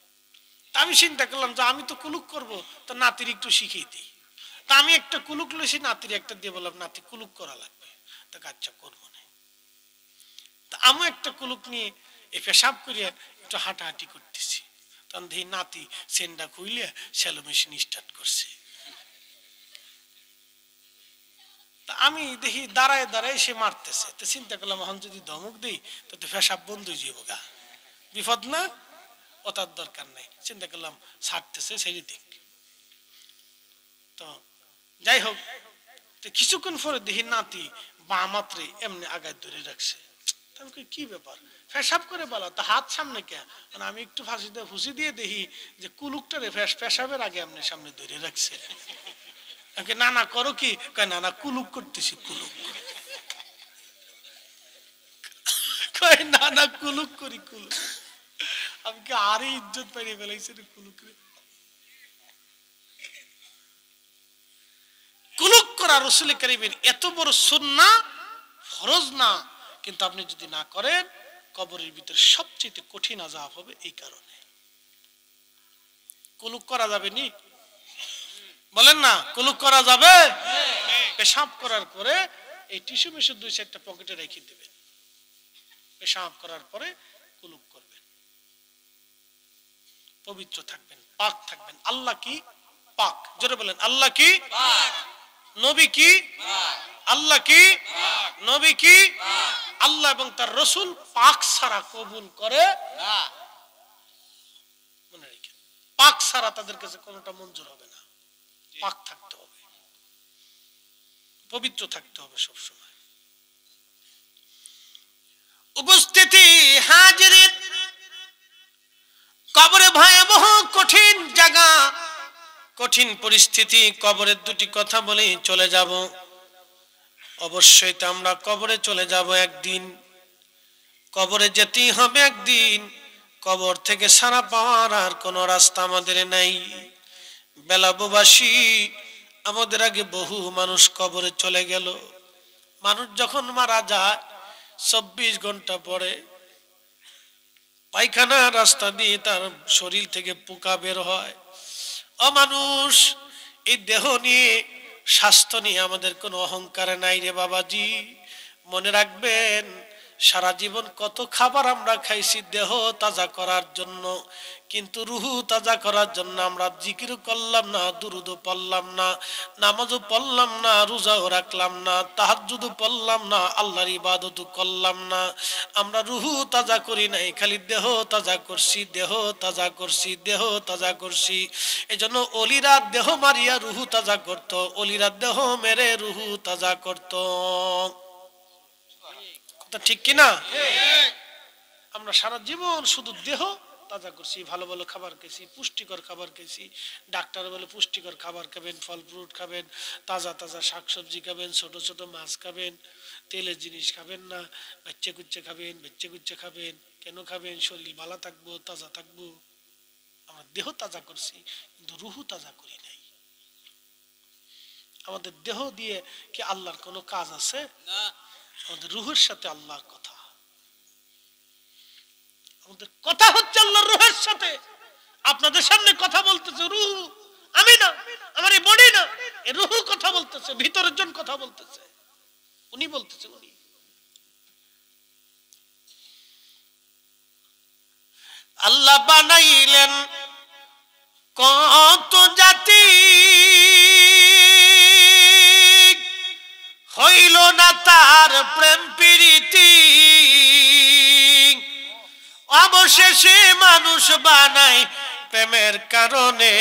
তা আমি চিন্তা করলাম যে আমি তো কুলুক করব, তো নাতির একটু শিখিয়ে দিই। তা আমি একটা কুলুক লইছি, নাতির একটা দিয়ে বললাম নাতি কুলুক করা লাগবে। তা কাচ্চা করবো না। তা আমি একটা কুলুক নিয়ে এই পেশাব করিয়া একটু হাঁটাহাঁটি করতেছি, তখন দেখি নাতি সেন্ডা খুইলে শ্যালো মেশিন স্টার্ট করছে। তা আমি দেখি দাঁড়ায় দাঁড়ায় সে মারতেছে। তো চিন্তা করলাম এখন যদি ধমক দিই তো পেশাব বন্ধ হয়ে যাবো, গা বিপদ না, ও তার দরকার নাই। চিন্তা করলাম ছাড়তেছে, সেই দিক। তো যাই হোক, তো কিছুক্ষণ পরে দেখি নাতি বা মাত্রে এমনি আগায় ধরে রাখছে। কি ব্যাপার, পেশাব করে বলা, তা হাত সামনে কে? আমি একটু ফুসি দিয়ে দেখি যে কুলুকটারে পেশাবের আগে এমনি সামনে ধরে রাখছে। নানা করো কি? নানা কুলুক করতেছি, কুলুক। নানা কুলুক করি, কুলুক। আমি কি আরে ইজ্জত পাইয়ে ফেলাইছি কুলুক রে। কুলুক করা রাসূল কারীমের এত বড় সুন্নাহ, ফরজ না, কিন্তু আপনি যদি না করেন কবরের ভিতরে সবচেয়ে কঠিন আযাব হবে এই কারণে। কুলুক করা যাবে নি? বলেন না, কুলুক করা যাবে? পেশাব করার পরে এই টিস্যু মিশু 2-4টা পকেটে রেখে দিবেন। পেশাব করার পরে কুলুক করবেন, পবিত্র থাকবেন, পাক থাকবেন। আল্লাহ কি পাক, জোরে বলেন আল্লাহ কি পাক, নবী কি পাক, আল্লাহ কি পাক, নবী কি পাক। আল্লাহ এবং তার রাসূল পাক ছাড়া কবুল করে না, মনে রাখেন। পাক ছাড়া তাদের কাছে কোনোটা মঞ্জুর হবে না। পাক থাকতে হবে, পবিত্র থাকতে হবে সব সময়। উপস্থিতি হাজিরিন, কবরে ভয়াবহ কঠিন জায়গা, কঠিন পরিস্থিতি। কবরের দুটি কথা বলেই চলে যাব। অবশ্যই তো আমরা কবরে চলে যাব একদিন, কবরে যেতেই হবে একদিন। কবর থেকে ছাড়া পাওয়ার আর কোনো রাস্তা আমাদের নাই। বেলাববাসী, আমাদের আগে বহু মানুষ কবরে চলে গেল। মানুষ যখন মারা যায় 24 ঘন্টা পরে পায়খানা রাস্তা দিয়ে তার শরীর থেকে পোকা বের হয়। মানুষ, এই দেহ নিয়ে, স্বাস্থ্য নিয়ে আমাদের কোনো অহংকার নাই রে বাবাজি। মনে রাখবেন, সারা জীবন কত খাবার আমরা খাইছি দেহ তাজা করার জন্য, কিন্তু রুহু তাজা করার জন্য আমরা জিকির করলাম না, দুরুদও পড়লাম না, নামাজও পড়লাম না, রোজাও রাখলাম না, তাহাজ্জুদও পড়লাম না, আল্লাহর ইবাদতও করলাম না। আমরা রুহু তাজা করি নাই, খালি দেহ তাজা করছি, দেহ তাজা করছি, দেহ তাজা করছি। এজন্য অলিরা দেহ মারিয়া রুহু তাজা করত, অলিরা দেহ মেরে রুহু তাজা করত। কথা ঠিক কিনা? আমরা সারা জীবন শুধু দেহ তাজা করছি, ভালো ভালো খাবার খেয়েছি, পুষ্টিকর খাবার খেয়েছি। ডাক্তার বলে পুষ্টিকর খাবার খাবেন, ফল ফ্রুট খাবেন, তাজা তাজা শাকসবজি খাবেন, ছোট ছোট মাছ খাবেন, তেলের জিনিস খাবেন না, বাচ্চা কুচ্চে খাবেন, বাচ্চা কুচ্চে খাবেন। কেন খাবেন? শরীর ভালো থাকবো, তাজা থাকবো। আমরা দেহ তাজা করছি, কিন্তু রুহু তাজা করি নাই। আমাদের দেহ দিয়ে কি আল্লাহর কোনো কাজ আছে? না। আমাদের রুহের সাথে আল্লাহর কথা, আমাদের কথা হচ্ছে আল্লাহর রুহের সাথে। আপনাদের সামনে কথা বলতেছে রুহ, আমি না, আমার এই বডি না, এই রুহ কথা বলতেছে, ভিতরের জন কথা বলতেছে, উনি বলতেছে। উনি আল্লাহ বানাইলেন কত জাতি, হইল না তার প্রেম প্রীতি, অবশেষে মানুষ বানাই প্রেমের কারণে।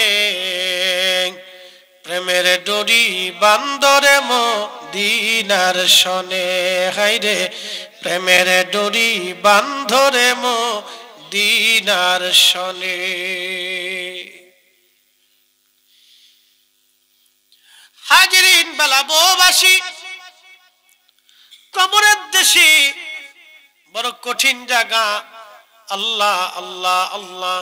প্রেমের ডোরি বান্দরে মদিনার শনে, হাইরে প্রেমের ডোরি বান্ধরে মদিনার শনে। হাজিরিন বেলাববাসী, কবরের দেশে বড় কঠিন জায়গা। আল্লাহ আল্লাহ আল্লাহ,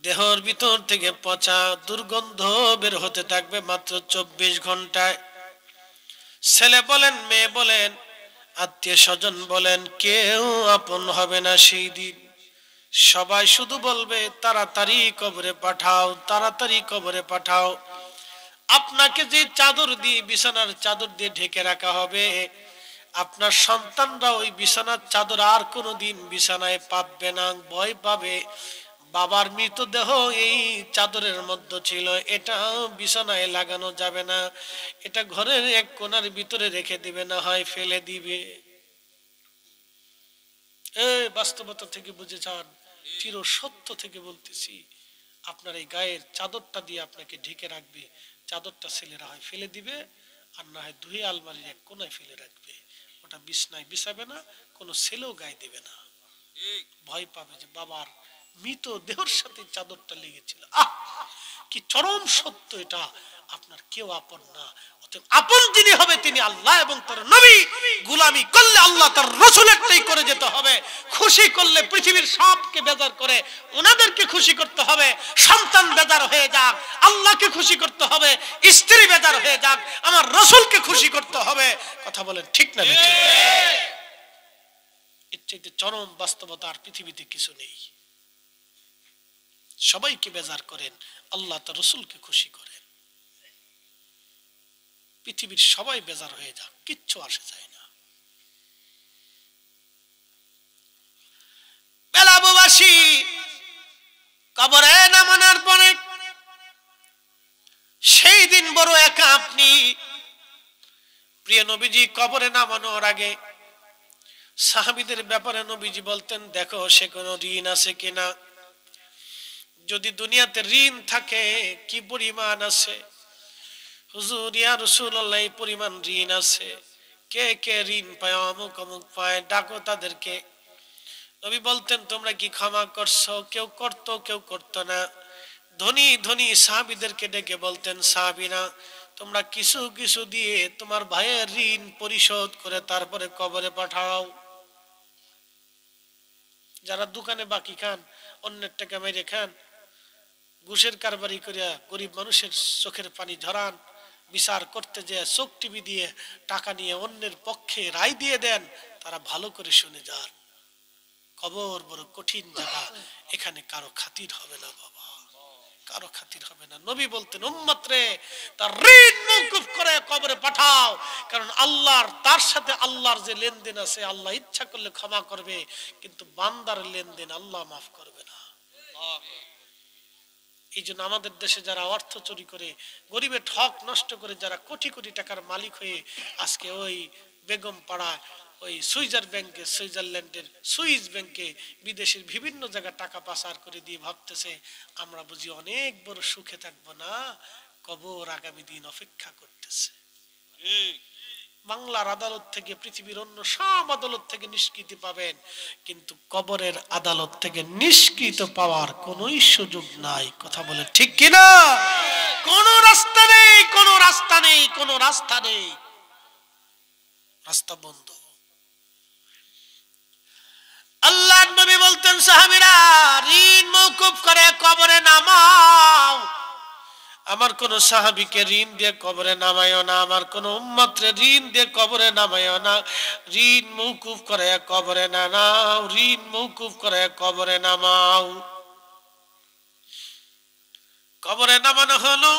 দেহর ভিতর থেকে পচা দুর্গন্ধ বের হতে থাকবে মাত্র 24 ঘন্টায়। ছেলে বলেন, মেয়ে বলেন, আত্মীয় স্বজন বলেন, কেউ আপন হবে না সেই দিন। সবাই শুধু বলবে তাড়াতাড়ি কবরে পাঠাও, তাড়াতাড়ি কবরে পাঠাও। আপনাকে যে চাদর দিয়ে, বিছানার চাদর দিয়ে ঢেকে রাখা হবে, আপনার সন্তানরা ওই বিছানার চাদর আর কোনোদিন বিছানায় পাতবে না, ভয় পাবে। বাবার মৃতদেহ এই চাদরের মধ্যে ছিল, এটা বিছানায় লাগানো যাবে না, এটা ঘরের এক কোণার ভিতরে রেখে দিবে, না হয় ফেলে দিবে। বাস্তবতা থেকে বুঝে যান, চির সত্য থেকে বলতেছি। আপনার এই গায়ের চাদরটা দিয়ে আপনাকে ঢেকে রাখবে, চাদরটা ছেলেরা হয় ফেলে দিবে, আর না হয় ধুয়ে আলমারির এক কোনায় ফেলে রাখবে। ওটা বিছনায় বিছাবে না, কোনো ছেলেও গায়ে দেবে না। ভয় পাবে যে বাবার মৃত দেহর সাথে চাদরটা লেগেছিল। কি চরম সত্য এটা। আপনার কেউ আপন না। আপন যিনি হবে তিনি আল্লাহ এবং তার নবী। গোলামি করলে আল্লাহ তার রাসূল একটাই করে যেতে হবে। খুশি করলে পৃথিবীর সবকে বেজার করে ওনাদেরকে খুশি করতে হবে। সন্তান বেজার হয়ে যাক, আল্লাহকে খুশি করতে হবে। স্ত্রী বেজার হয়ে যাক, আমার রাসূলকে খুশি করতে হবে। কথা বলেন ঠিক না বেঠিক? এর চাইতে চরম বাস্তবতা আর পৃথিবীতে কিছু নেই। সবাইকে বেজার করেন, আল্লাহ তার রাসূলকে খুশি করেন। পৃথিবীর সবাই বেজার হয়ে যাক, কিচ্ছু আসে যায় না। বেলাবুবাসী কবরে নামানোর পরে সেই দিন বড় একা আপনি। প্রিয় নবীজি কবরে নামানোর আগে সাহাবীদের ব্যাপারে নবীজি বলতেন, দেখো সে কোনো ঋণ আছে কিনা, যদি দুনিয়াতে ঋণ থাকে কি পরিমাণ আছে। হুজুর ইয়া রাসূলুল্লাহ এই পরিমাণ ঋণ আছে। কে কে ঋণ পায়? অমুক অমুক পায়, ডাকো তাদেরকে। নবী বলতেন, তোমরা কি ক্ষমা করছো? কেউ করতো কেউ করতো না। ধনী ধনী সাহাবীদেরকে ডেকে বলতেন, সাহাবীরা তোমরা কিছু কিছু দিয়ে তোমার ভাইয়ের ঋণ পরিশোধ করে তারপরে কবরে পাঠাও। যারা দোকানে বাকি খান, অন্যের টাকা মেরে খান, ঘুষের কারবারি করিয়া গরিব মানুষের চোখের পানি ঝরান, বিচার করতে যে চোখ টিভি দিয়ে টাকা নিয়ে অন্যের পক্ষে রায় দিয়ে দেন, তারা ভালো করে শুনে যান, কবর বড় কঠিন জায়গা, এখানে কারো খাতির হবে না বাবা, কারো খাতির হবে না। নবী বলতেন, উম্মত রে তার ঋণ মওকুফ করে কবরে পাঠাও, কারণ আল্লাহর তার সাথে আল্লাহর যে লেনদেন আছে, আল্লাহ ইচ্ছা করলে ক্ষমা করবে, কিন্তু বান্দার লেনদেন আল্লাহ মাফ করবে না। এই জন্য আমাদের দেশে যারা অর্থ চুরি করে, গরিবের হক নষ্ট করে, যারা কোটি কোটি টাকার মালিক হয়ে আজকে ওই বেগম পাড়ায়, ওই সুইজারল্যান্ডের সুইস ব্যাংকে, বিদেশের বিভিন্ন জায়গায় টাকা পাচার করে দিয়ে ভাবতেছে আমরা বুঝি অনেক বড় সুখে থাকবো। না, কবর আগামী দিন অপেক্ষা করতেছে। বাংলার আদালত থেকে পৃথিবীর অন্য সব আদালত থেকে নিষ্কৃতি পাবেন, কিন্তু কবরের আদালত থেকে নিষ্কৃত পাওয়ার কোনো সুযোগ নাই। কথা বলে ঠিক কিনা? কোন রাস্তা নেই, কোন রাস্তা নেই, কোন রাস্তা নেই, রাস্তা বন্ধ। আল্লাহর নবী বলতেন, সাহাবীরা ঋণ মওকুফ করে কবরে নামাও। আমার কোন সাহাবীকে ঋণ দিয়ে কবরে নামায়ও না, আমার কোন উম্মতরে ঋণ দিয়ে কবরে নামায়ও না। ঋণ মওকুফ করে কবরে নামাও, ঋণ মওকুফ করে কবরে নামাও। কবরে নামানো হলো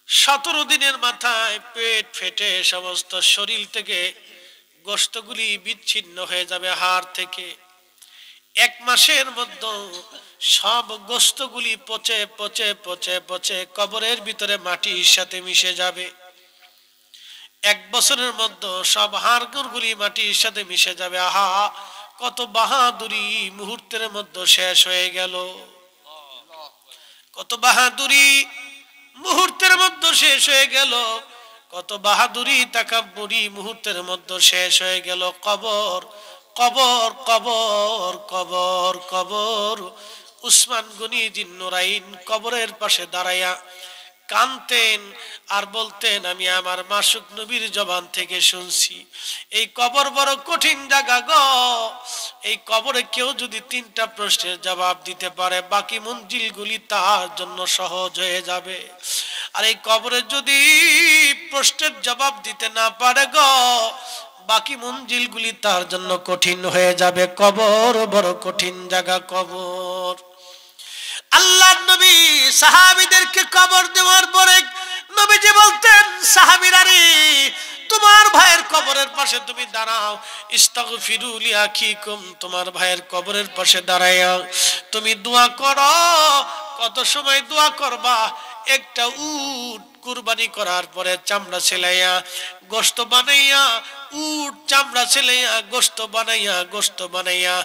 17 দিনের মাথায় পেট ফেটে সমস্ত শরীর থেকে গোশতগুলি বিচ্ছিন্ন হয়ে যাবে হাড় থেকে। 1 মাসের মধ্যে সব গোশতগুলি পচে পচে পচে পচে কবরের ভিতরে মাটির সাথে মিশে যাবে। 1 বছরের মধ্যে সব হাড়গুলি মাটির সাথে মিশে যাবে। আহা, কত বাহাদুরি মুহূর্তের মধ্যে শেষ হয়ে গেল, কত বাহাদুরি মুহূর্তের মধ্যে শেষ হয়ে গেল, কত বাহাদুরি তাকাব্বুরি মুহূর্তের মধ্যে শেষ হয়ে গেল। কবর কবর কবর কবর কবর। উসমান গনি জিন্নুরাইন কবরের পাশে দাঁড়াইয়া কানতেন আর বলতেন, আমি আমার মাসুক নবীর জবান থেকে শুনছি, এই কবর বড় কঠিন জায়গা গো। এই কবরে কেউ যদি 3টা প্রশ্নের জবাব দিতে পারে, বাকি মঞ্জিলগুলি তার জন্য সহজ হয়ে যাবে। আর এই কবরে যদি প্রশ্নের জবাব দিতে না পারে গো, বাকি মঞ্জিলগুলি তার জন্য কঠিন হয়ে যাবে। কবর বড় কঠিন জায়গা কবর। আল্লাহর নবী সাহাবীদেরকে কবর দেওয়ার পরে নবীজি বলতেন, সাহাবীরা রে, তোমার ভাইয়ের কবরের পাশে তুমি দাঁড়াও, ইস্তাগফিরু লিআখিকুম, তোমার ভাইয়ের কবরের পাশে দাঁড়াইয়া তুমি দোয়া করো। কত সময় দোয়া করবা? একটা উট কুরবানি করার পরে চামড়া ছেলাইয়া গোশত বানাইয়া, উট চামড়া ছেলাইয়া গোশত বানাইয়া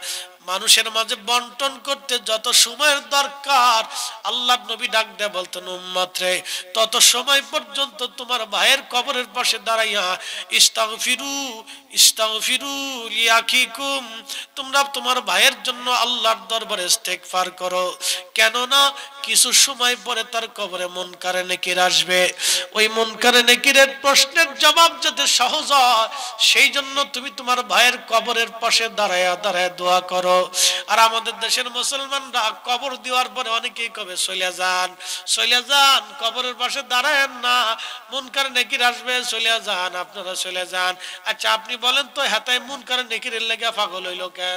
মানুষের মাঝে বন্টন করতে যত সময়ের দরকার, আল্লাহর নবী ডাক দেয়া বলতেন, উম্মত রে, তত সময় পর্যন্ত তোমার ভাইয়ের কবরের পাশে দাঁড়াইয়া ইস্তাগফিরু ইস্তাগফিরু লিআখিকুম, তোমরা তোমার ভাইয়ের জন্য আল্লাহর দরবারে ইস্তেগফার করো। কিছু সময় পরে তার কবরে মুনকার নাকির আসবে। ওই মুনকার নাকিরের প্রশ্নের জবাব যাতে সহজ হয় সেই জন্য তুমি তোমার ভাইয়ের কবরের পাশে দাঁড়ায় দাঁড়ায় দোয়া করো। আর আমাদের দেশের মুসলমানরা কবর দেওয়ার পরে অনেকেই কবে চলে যান, চলে যান, কবরের পাশে দাঁড়ায়েন না, মুনকার নাকির আসবে, চলে যান, আপনারা চলে যান। আচ্ছা আপনি বলেন তো হাতায় মুনকার নাকিরের লেগে পাগল হইল কে?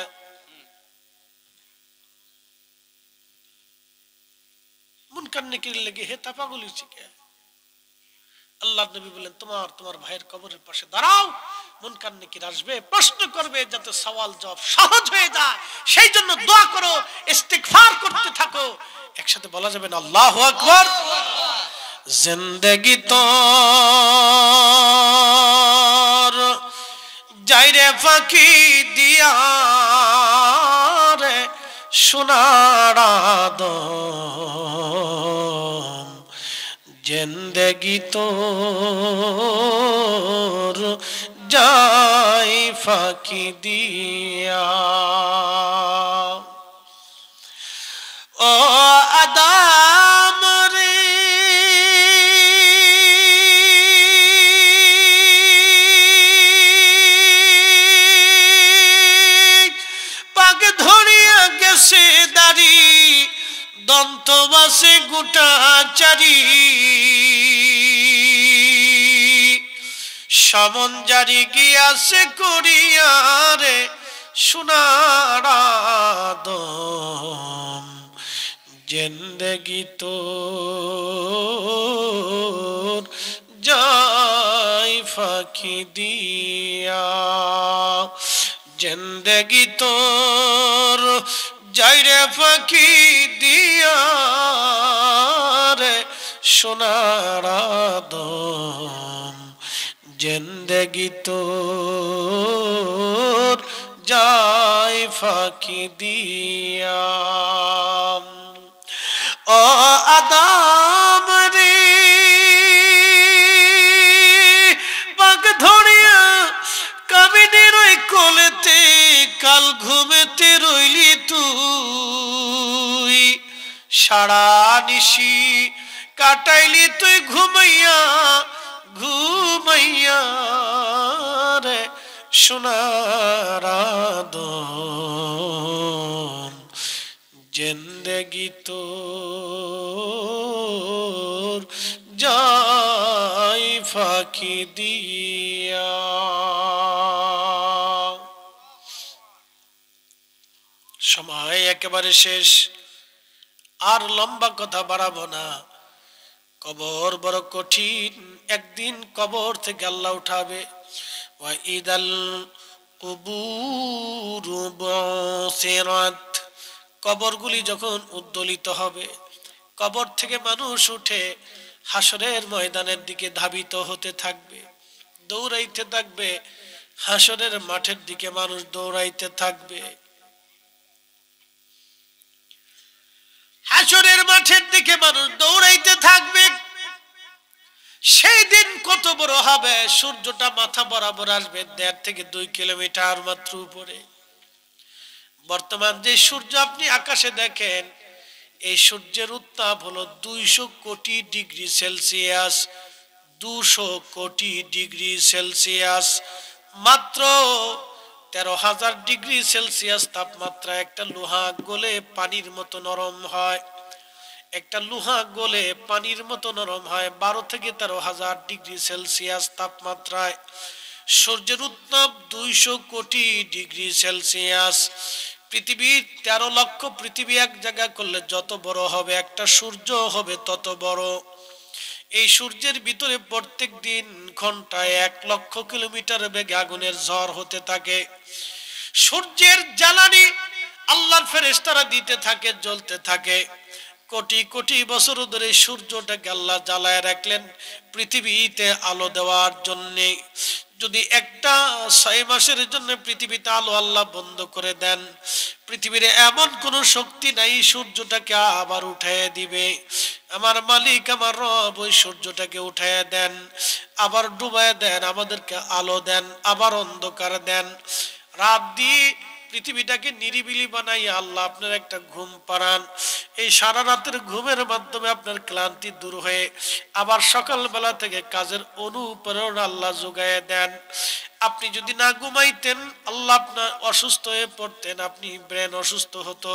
মুনকার নাকিরের লেগে হেতা পাগল হইছে কে? আল্লাহ নবী বলেন তোমার তোমার ভাইয়ের কবরের পাশে দাঁড়াও, মুনকার নাকির আসবে, প্রশ্ন করবে, যাতে সওয়াল জবাব সহজ হয়ে যায় সেই জন্য দোয়া করো, ইস্তিগফার করতে থাকো। একসাথে বলা যাবে না আল্লাহু আকবার? জিন্দেগি তোর যাইরে ফাঁকি দিয়া রে সোনার আদম, জিন্দেগি তোর যাই ফাঁকি দিয়া। ও আদম রে পাক ধরিয়া গেছে দাড়ি, দন্ত বাসে গোটা চারি, সমন জারি গিয়াছে করিয়া রে সোনার আদম, জিন্দেগি তোর যাই ফাঁকি দিয়া, জিন্দেগি তোর যাই রে ফাঁকি দিয়া রে সোনার আদম, জিন্দেগি তোর যাই ফাঁকি দিয়া। ও আদম রে পাক ধরিয়া কামিনের ওই কোলেতে কাল ঘুমেতে রইলি তুই, সারা নিশি কাটাইলি তুই ঘুমাইয়া ঘুমাইয়া রে সোনার আদম, জিন্দেগি তোর যাই ফাঁকি দিয়া। সময় একেবারে শেষ, আর লম্বা কথা বাড়াবো না। কবর বড় কঠিন, একদিন কবর থেকে আল্লাহ উঠাবে। ওয়া ইদাল কুবুরু বুসিরাত, কবরগুলি যখন উদ্দোলিত হবে, কবর থেকে মানুষ উঠে হাসরের ময়দানের দিকে ধাবিত হতে থাকবে, দৌড়াইতে থাকবে, হাসরের মাঠের দিকে মানুষ দৌড়াইতে থাকবে। হাসরের মাঠের দিকে মানুষ দৌড়াইতে থাকবে। সেই দিন কত বড় হবে, সূর্যটা মাথা বরাবর আসবে 1.5 থেকে 2 কিলোমিটার মাত্র উপরে। বর্তমান যে সূর্য আপনি আকাশে দেখেন, এই সূর্যের উত্তাপ হলো 200 কোটি ডিগ্রি সেলসিয়াস। 200 কোটি ডিগ্রি সেলসিয়াস, মাত্র 13,000 ডিগ্রি সেলসিয়াস তাপমাত্রা। একটা লোহা গলে পানির মতো নরম হয়, একটা লোহা গলে পানির মতো নরম হয় 12 থেকে 13,000 ডিগ্রি সেলসিয়াস তাপমাত্রায়। সূর্যের উত্তাপ 200 কোটি ডিগ্রি সেলসিয়াস। পৃথিবীর 13 লক্ষ পৃথিবী এক জায়গা করলে যত বড় হবে একটা সূর্য হবে তত বড়। এই সূর্যের ভিতরে প্রত্যেক দিন ঘন্টায় 1 লক্ষ কিলোমিটার বেগে আগুনের ঝড় হতে থাকে। সূর্যের জ্বালানি আল্লাহর ফেরেশতারা দিতে থাকে, জ্বলতে থাকে। কোটি কোটি বছর ধরে সূর্যটাকে আল্লাহ জ্বালায় রাখলেন পৃথিবীতে আলো দেওয়ার জন্য। যদি একটা 6 মাসের জন্য পৃথিবীতে আলো আল্লাহ বন্ধ করে দেন, পৃথিবীর এমন কোন শক্তি নাই সূর্যটাকে আবার উঠাইয়া দিবে। আমার মালিক আমার রব ওই সূর্যটাকে উঠাইয়া দেন, আবার ডুবাইয়া দেন, আমাদেরকে আলো দেন, আবার অন্ধকার দেন। রাত দিয়ে পৃথিবীটাকে নিরিবিলি বানাইয়া আল্লাহ আপনার একটা ঘুম পাড়ান। এই সারা রাতের ঘুমের মাধ্যমে আপনার ক্লান্তি দূর হয়ে আবার সকালবেলা থেকে কাজের অনুপ্রেরণা আল্লাহ যোগায় দেন। আপনি যদি না ঘুমাইতেন, আল্লাহ আপনার অসুস্থ হয়ে পড়তেন, আপনি ব্রেন অসুস্থ হতো,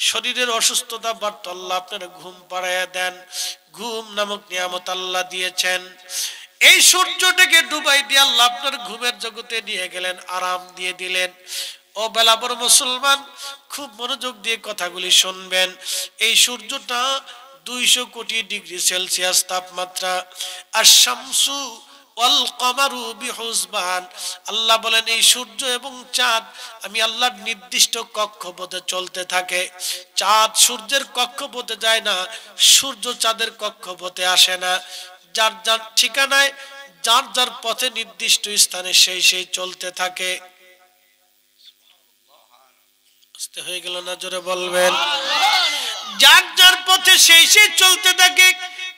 শরীরের অসুস্থতা বাড়তো, আল্লাহ আপনার ঘুম পাড়াইয়া দেন। ঘুম নামক নিয়ামত আল্লাহ দিয়েছেন। এই সূর্যটাকে ডুবাই দিয়ে আল্লাহ আপনার ঘুমের জগতে নিয়ে গেলেন, আরাম দিয়ে দিলেন। ও বেলাবর মুসলমান, খুব মনোযোগ দিয়ে কথাগুলি শুনবেন। এই সূর্যটা 200 কোটি ডিগ্রি সেলসিয়াস তাপমাত্রা। আর শামসু ওয়াল কমারু বিহুসবান, আল্লাহ বলেন এই সূর্য এবং চাঁদ আমি আল্লাহর নির্দিষ্ট কক্ষপথে চলতে থাকে। চাঁদ সূর্যের কক্ষপথে যায় না, সূর্য চাঁদের কক্ষপথে আসে না। যার যার ঠিকানায়, যার যার পথে নির্দিষ্ট স্থানে সেই সেই চলতে থাকে। আস্তে হয়ে গেল না, জোরে বলবেন। যার যার পথে সেই সেই চলতে থাকে,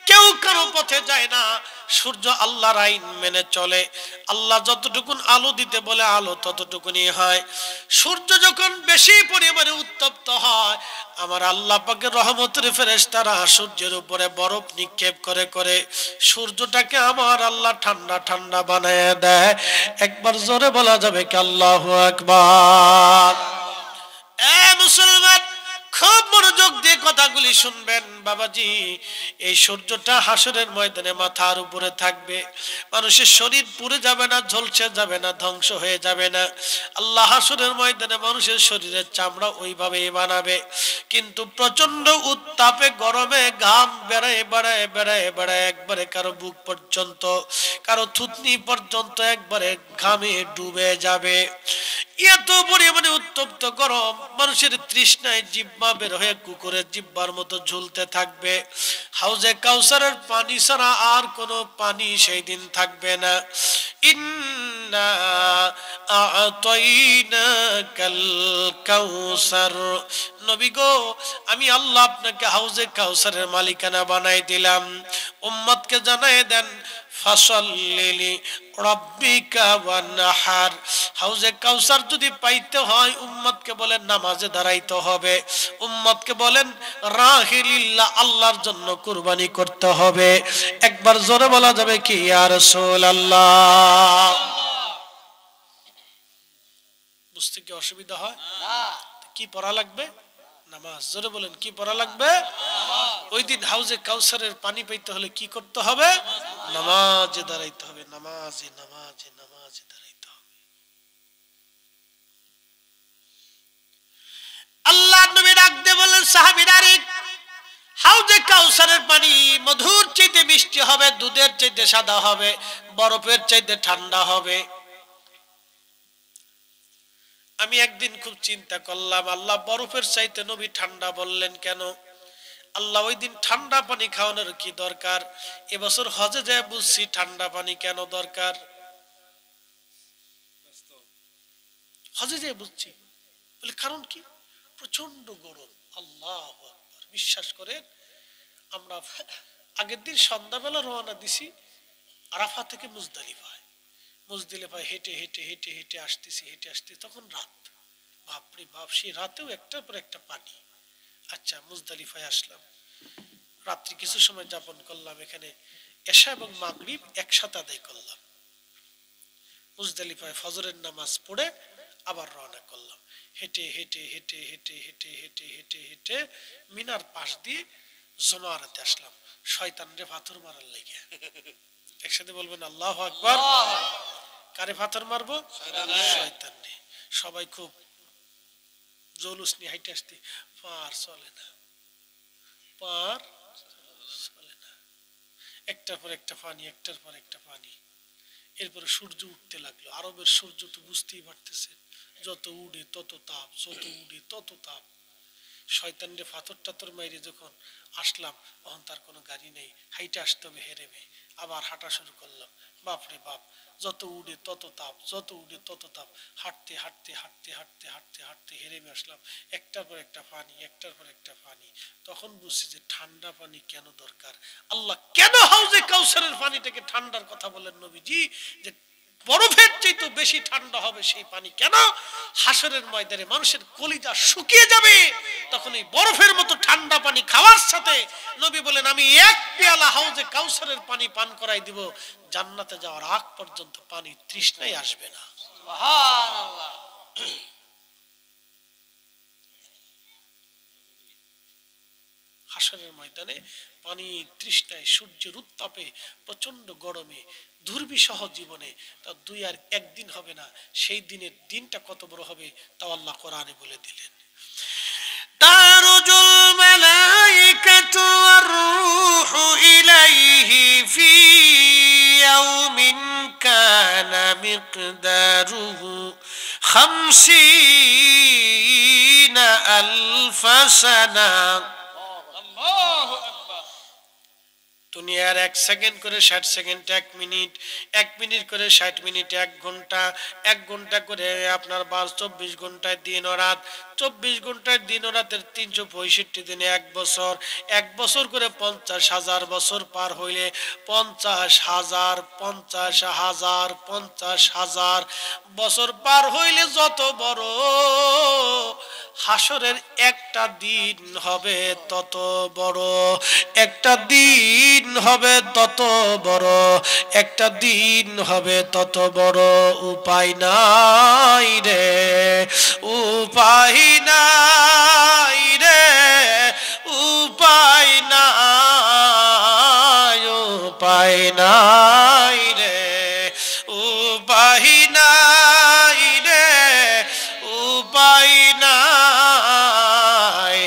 কেউ কারো পথে যায় না। সূর্য আল্লাহর আইন মেনে চলে। আল্লাহ যতটুকুন আলো দিতে বলে আলো ততটুকুনি হয়। সূর্য যখন বেশি পরিমাণে উত্তপ্ত হয়, আমার আল্লাহ পাকের রহমতের ফেরেশতারা সূর্যের উপরে বরফ নিক্ষেপ করে করে সূর্যটাকে আমার আল্লাহ ঠান্ডা ঠান্ডা বানায় দেয়। একবার জোরে বলা যাবে কি আল্লাহু আকবার। মুসলমান, খুব মনোযোগ দিয়ে কথাগুলি শুনবেন বাবাজি। এই সূর্যটা হাসরের ময়দানে মাথার উপরে থাকবে। মানুষের শরীর পুড়ে যাবে না, ঝলসে যাবে না, ধ্বংস হয়ে যাবে না। আল্লাহ হাসরের ময়দানে মানুষের শরীরের চামড়া ওইভাবেই বানাবে, কিন্তু প্রচন্ড উত্তাপে গরমে ঘাম বেড়ায় বেড়ায় বেড়ায় বেড়ায় একবারে কারো বুক পর্যন্ত, কারো থুতনি পর্যন্ত একবারে ঘামে ডুবে যাবে। এত পরিমাণে উত্তপ্ত গরম, মানুষের তৃষ্ণায় জিহ্বা বের হয়ে কুকুরের জিহ্বার মতো ঝুলতে থাকবে। হাউজে কাউসারের পানি ছাড়া আর কোনো পানি সেই দিন থাকবে না। ইন্না আ'তাইনাকাল কাউসার, নবী গো আমি আল্লাহ আপনাকে হাউজে কাউসারের মালিকানা বানাই দিলাম। উম্মতকে জানায় দেন ফাসাল্লি রাব্বিকা ওয়ানহার। হাউজে কাউসার যদি পাইতে হয় উম্মতকে বলেন নামাজে দাঁড়াইতে হবে, উম্মতকে বলেন রাহিলিল্লাহ আল্লাহর জন্য কুরবানি করতে হবে। একবার জোরে বলা যাবে কি ইয়া রাসূলুল্লাহ। বুঝতে কি অসুবিধা হয়? কি পড়া লাগবে? নামাজ। জোরে বলেন কি পড়া লাগবে? ওই দিন হাউজে কাউসারের পানি পাইতে হলে কি করতে হবে? নামাজে দাঁড়াইতে হবে, নামাজে নামাজে নামাজে দাঁড়াইতে হবে। আল্লাহ নবী ডাক দিয়ে বলেন সাহাবীরা, হাউজে কাউসারের পানি মধুর চাইতে মিষ্টি হবে, দুধের চাইতে সাদা হবে, বরফের চাইতে ঠান্ডা হবে। আমি একদিন খুব চিন্তা করলাম, আল্লাহ বরফের চাইতে নবী ঠান্ডা বললেন কেন? আল্লাহ ওই দিন ঠান্ডা পানি খাওয়ানোর কি দরকার? এবছর হজে যায় বুঝছি ঠান্ডা পানি কেন দরকার। হজে যায় বুঝছি, বলে কারণ কি? প্রচন্ড গরম। আল্লাহু আকবার। বিশ্বাস করেন, আমরা আগের দিন সন্ধ্যাবেলা রওনা দিছি আরাফা থেকে মুজদালিফায়। মুজদালিফায় হেঁটে হেঁটে হেঁটে হেঁটে আসতেছি, হেঁটে আসতে তখন রাত। বাপরে বাপ, সেই রাতেও একটার পর একটা পানি। আচ্ছা, মুজদালিফায় আসলাম, রাত্রি কিছু সময় যাপন করলাম এখানে, এশা এবং মাগরিব একসাথে আদায় করলাম। মুজদালিফায় ফজরের নামাজ পড়ে আবার রওনা করলাম। হেঁটে হেঁটে হেঁটে হেঁটে হেঁটে হেঁটে হেঁটে হেঁটে মিনার পাশ দিয়ে জমারাতে আসলাম শয়তানরে পাথর মারার লেগে। একসাথে বলবেন আল্লাহু আকবার। কারে পাথর মারবো? শয়তানরে। সবাই খুব জৌলুস নিয়ে হাইটে আসতে, পার চলে না, পার চলে না। একটার পর একটা পানি, একটার পর একটা পানি। এরপরে সূর্য উঠতে লাগলো। আরবের সূর্য তো বুঝতেই পারতেছেন, যত উড়ে তত তাপ, যত উড়ে তত তাপ। শয়তানরে পাথর টাথর মাইরে যখন আসলাম, তখন তার কোনো গাড়ি নেই, হাইটে আসতে হবে হেরেমে। আবার হাঁটা শুরু করলাম। বাপরে বাপ, যত উড়ে তত তাপ, যত উড়ে তত তাপ। হাঁটতে হাঁটতে হাঁটতে হাঁটতে হাঁটতে হাঁটতে হেরেমে আসলাম। একটার পর একটা পানি, একটার পর একটা পানি। তখন বুঝছি যে ঠান্ডা পানি কেন দরকার। আল্লাহ কেন হাউজে কাউসারের পানিটাকে ঠান্ডার কথা বলেন নবীজি, যে বরফের চাইতে বেশি ঠান্ডা হবে সেই পানি। কেন? হাসরের ময়দানে মানুষের কলিজা শুকিয়ে যাবে, তখন এই বরফের মতো ঠান্ডা পানি খাওয়ার সাথে নবী বলেন আমি এক পেয়ালা হাউজে কাউসারের পানি পান করাই দিব, জান্নাতে যাওয়ার আগ পর্যন্ত পানি তৃষ্ণাই আসবে না। সুবহানাল্লাহ। হাসরের ময়দানে পানি তৃষ্ণায়, সূর্যের উত্তাপে, প্রচন্ড গরমে, দুর্বিষহ জীবনে তা 2 আর 1 দিন হবে না, সেই দিনের দিনটা কত বড় হবে তা আল্লাহ কোরআনে বলে দিলেন। তারুজুল মালাইকাতু ওয়ার রূহু ইলাইহি ফি ইয়াউমিন কানা মিকদারুহু 50 আলফ সানা। দুনিয়ার 1 সেকেন্ড করে 60 সেকেন্ড, 1 মিনিট, 1 মিনিট করে 60 মিনিট, 1 ঘন্টা, 1 ঘন্টা করে আপনার 24 ঘন্টায় দিন ও রাত, 24 ঘন্টায় দিন ও রাতের 365 দিনে 1 বছর, 1 বছর করে 50,000 বছর পার হইলে 50,000 50,000 বছর পার হইলে যত বড় হাসরের একটা দিন হবে তত বড়, একটা দিন হবে তত বড়, একটা দিন হবে তত বড়। উপায় নাই রে, উপায় নাই রে, উপায় নাই, উপায় নাই রে, উপায় নাই রে, উপায় নাই।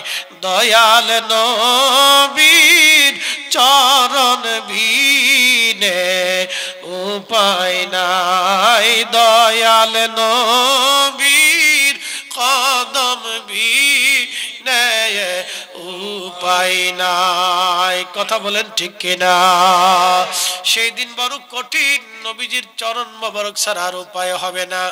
দয়াল নবীর চরণ ভিনে উপায় নাই, দয়াল নবীর কদম ভিনে উপায় নাই। কথা বলেন ঠিক কিনা? সেই দিন বড় কঠিন, নবীজির চরণ মোবারক ছাড়া আর উপায় হবে না।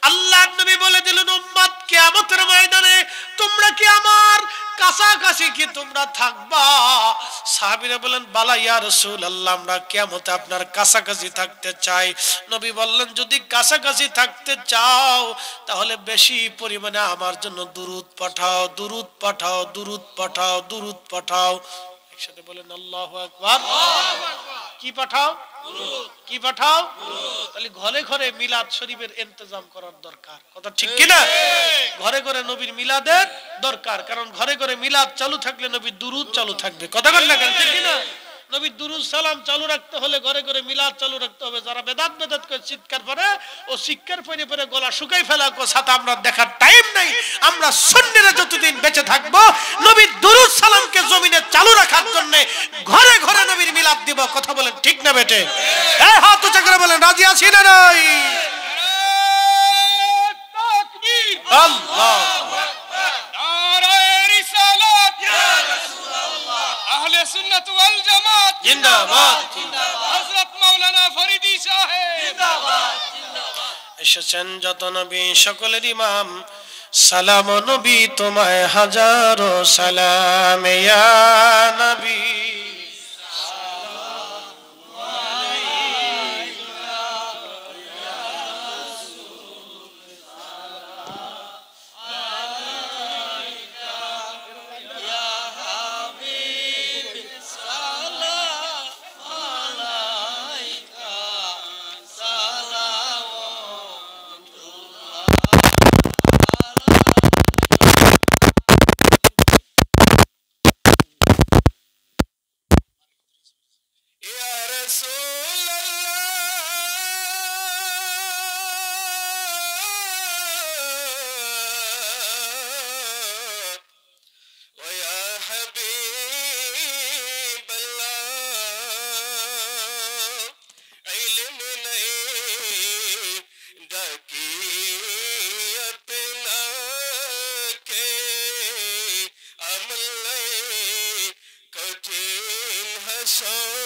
আল্লাহ নবী বলে দিলেন উম্মত কিয়ামতের ময়দানে তোমরা কি আমার কাছাকাছি কি তোমরা থাকবা? সাহাবীরা বলেন বালা ইয়া রাসূলুল্লাহ, আমরা কিয়ামতে আপনার কাছাকাছি থাকতে চাই। নবী বললেন যদি কাছাকাছি থাকতে চাও তাহলে বেশি পরিমাণে আমার জন্য দুরূদ পাঠাও, দুরূদ পাঠাও, দুরূদ পাঠাও, দুরূদ পাঠাও। একসাথে বলেন আল্লাহু আকবার। কি পাঠাও? কি পাঠাও? তাহলে ঘরে ঘরে মিলাদ শরীফের ইন্তজাম করার দরকার। কথা ঠিক কিনা? ঘরে ঘরে নবীর মিলাদের দরকার, কারণ ঘরে ঘরে মিলাদ চালু থাকলে নবীর দুরূদ চালু থাকবে। কথা বলেন না কেন? ঠিক কিনা? নবীর দুরূদ সালাম চালু রাখতে হলে ঘরে ঘরে মিলাদ চালু রাখতে হবে। যারা বেদাত বেদাত করে চিৎকার করে ও চিৎকার পরে পরে গলা শুকাই ফেলা সাথে আমরা দেখার টাইম নাই। আমরা সুন্নিরা যতদিন বেঁচে থাকবো নবীর দুরূদ সালামকে জমিনে চালু রাখার জন্য ঘরে ঘরে নবীর মিলাদ দিব। কথা বলেন ঠিক না বেটে? এই হাত উঁচা করে বলেন রাজি আছি না নাই? তাকবীর, আল্লাহু আকবার, নারায়ে রিসালাত, ইয়া রাসূলুল্লাহ, আহলে সুন্নাত ওয়াল জামাত জিন্দাবাদ, জিন্দাবাদ, হযরত মাওলানা ফরিদী সাহেব জিন্দাবাদ, জিন্দাবাদ। এসেছেন যত নবী সকলের ইমাম, সালাম নবী তোমায় হাজারো সালাম, ইয়া নবী so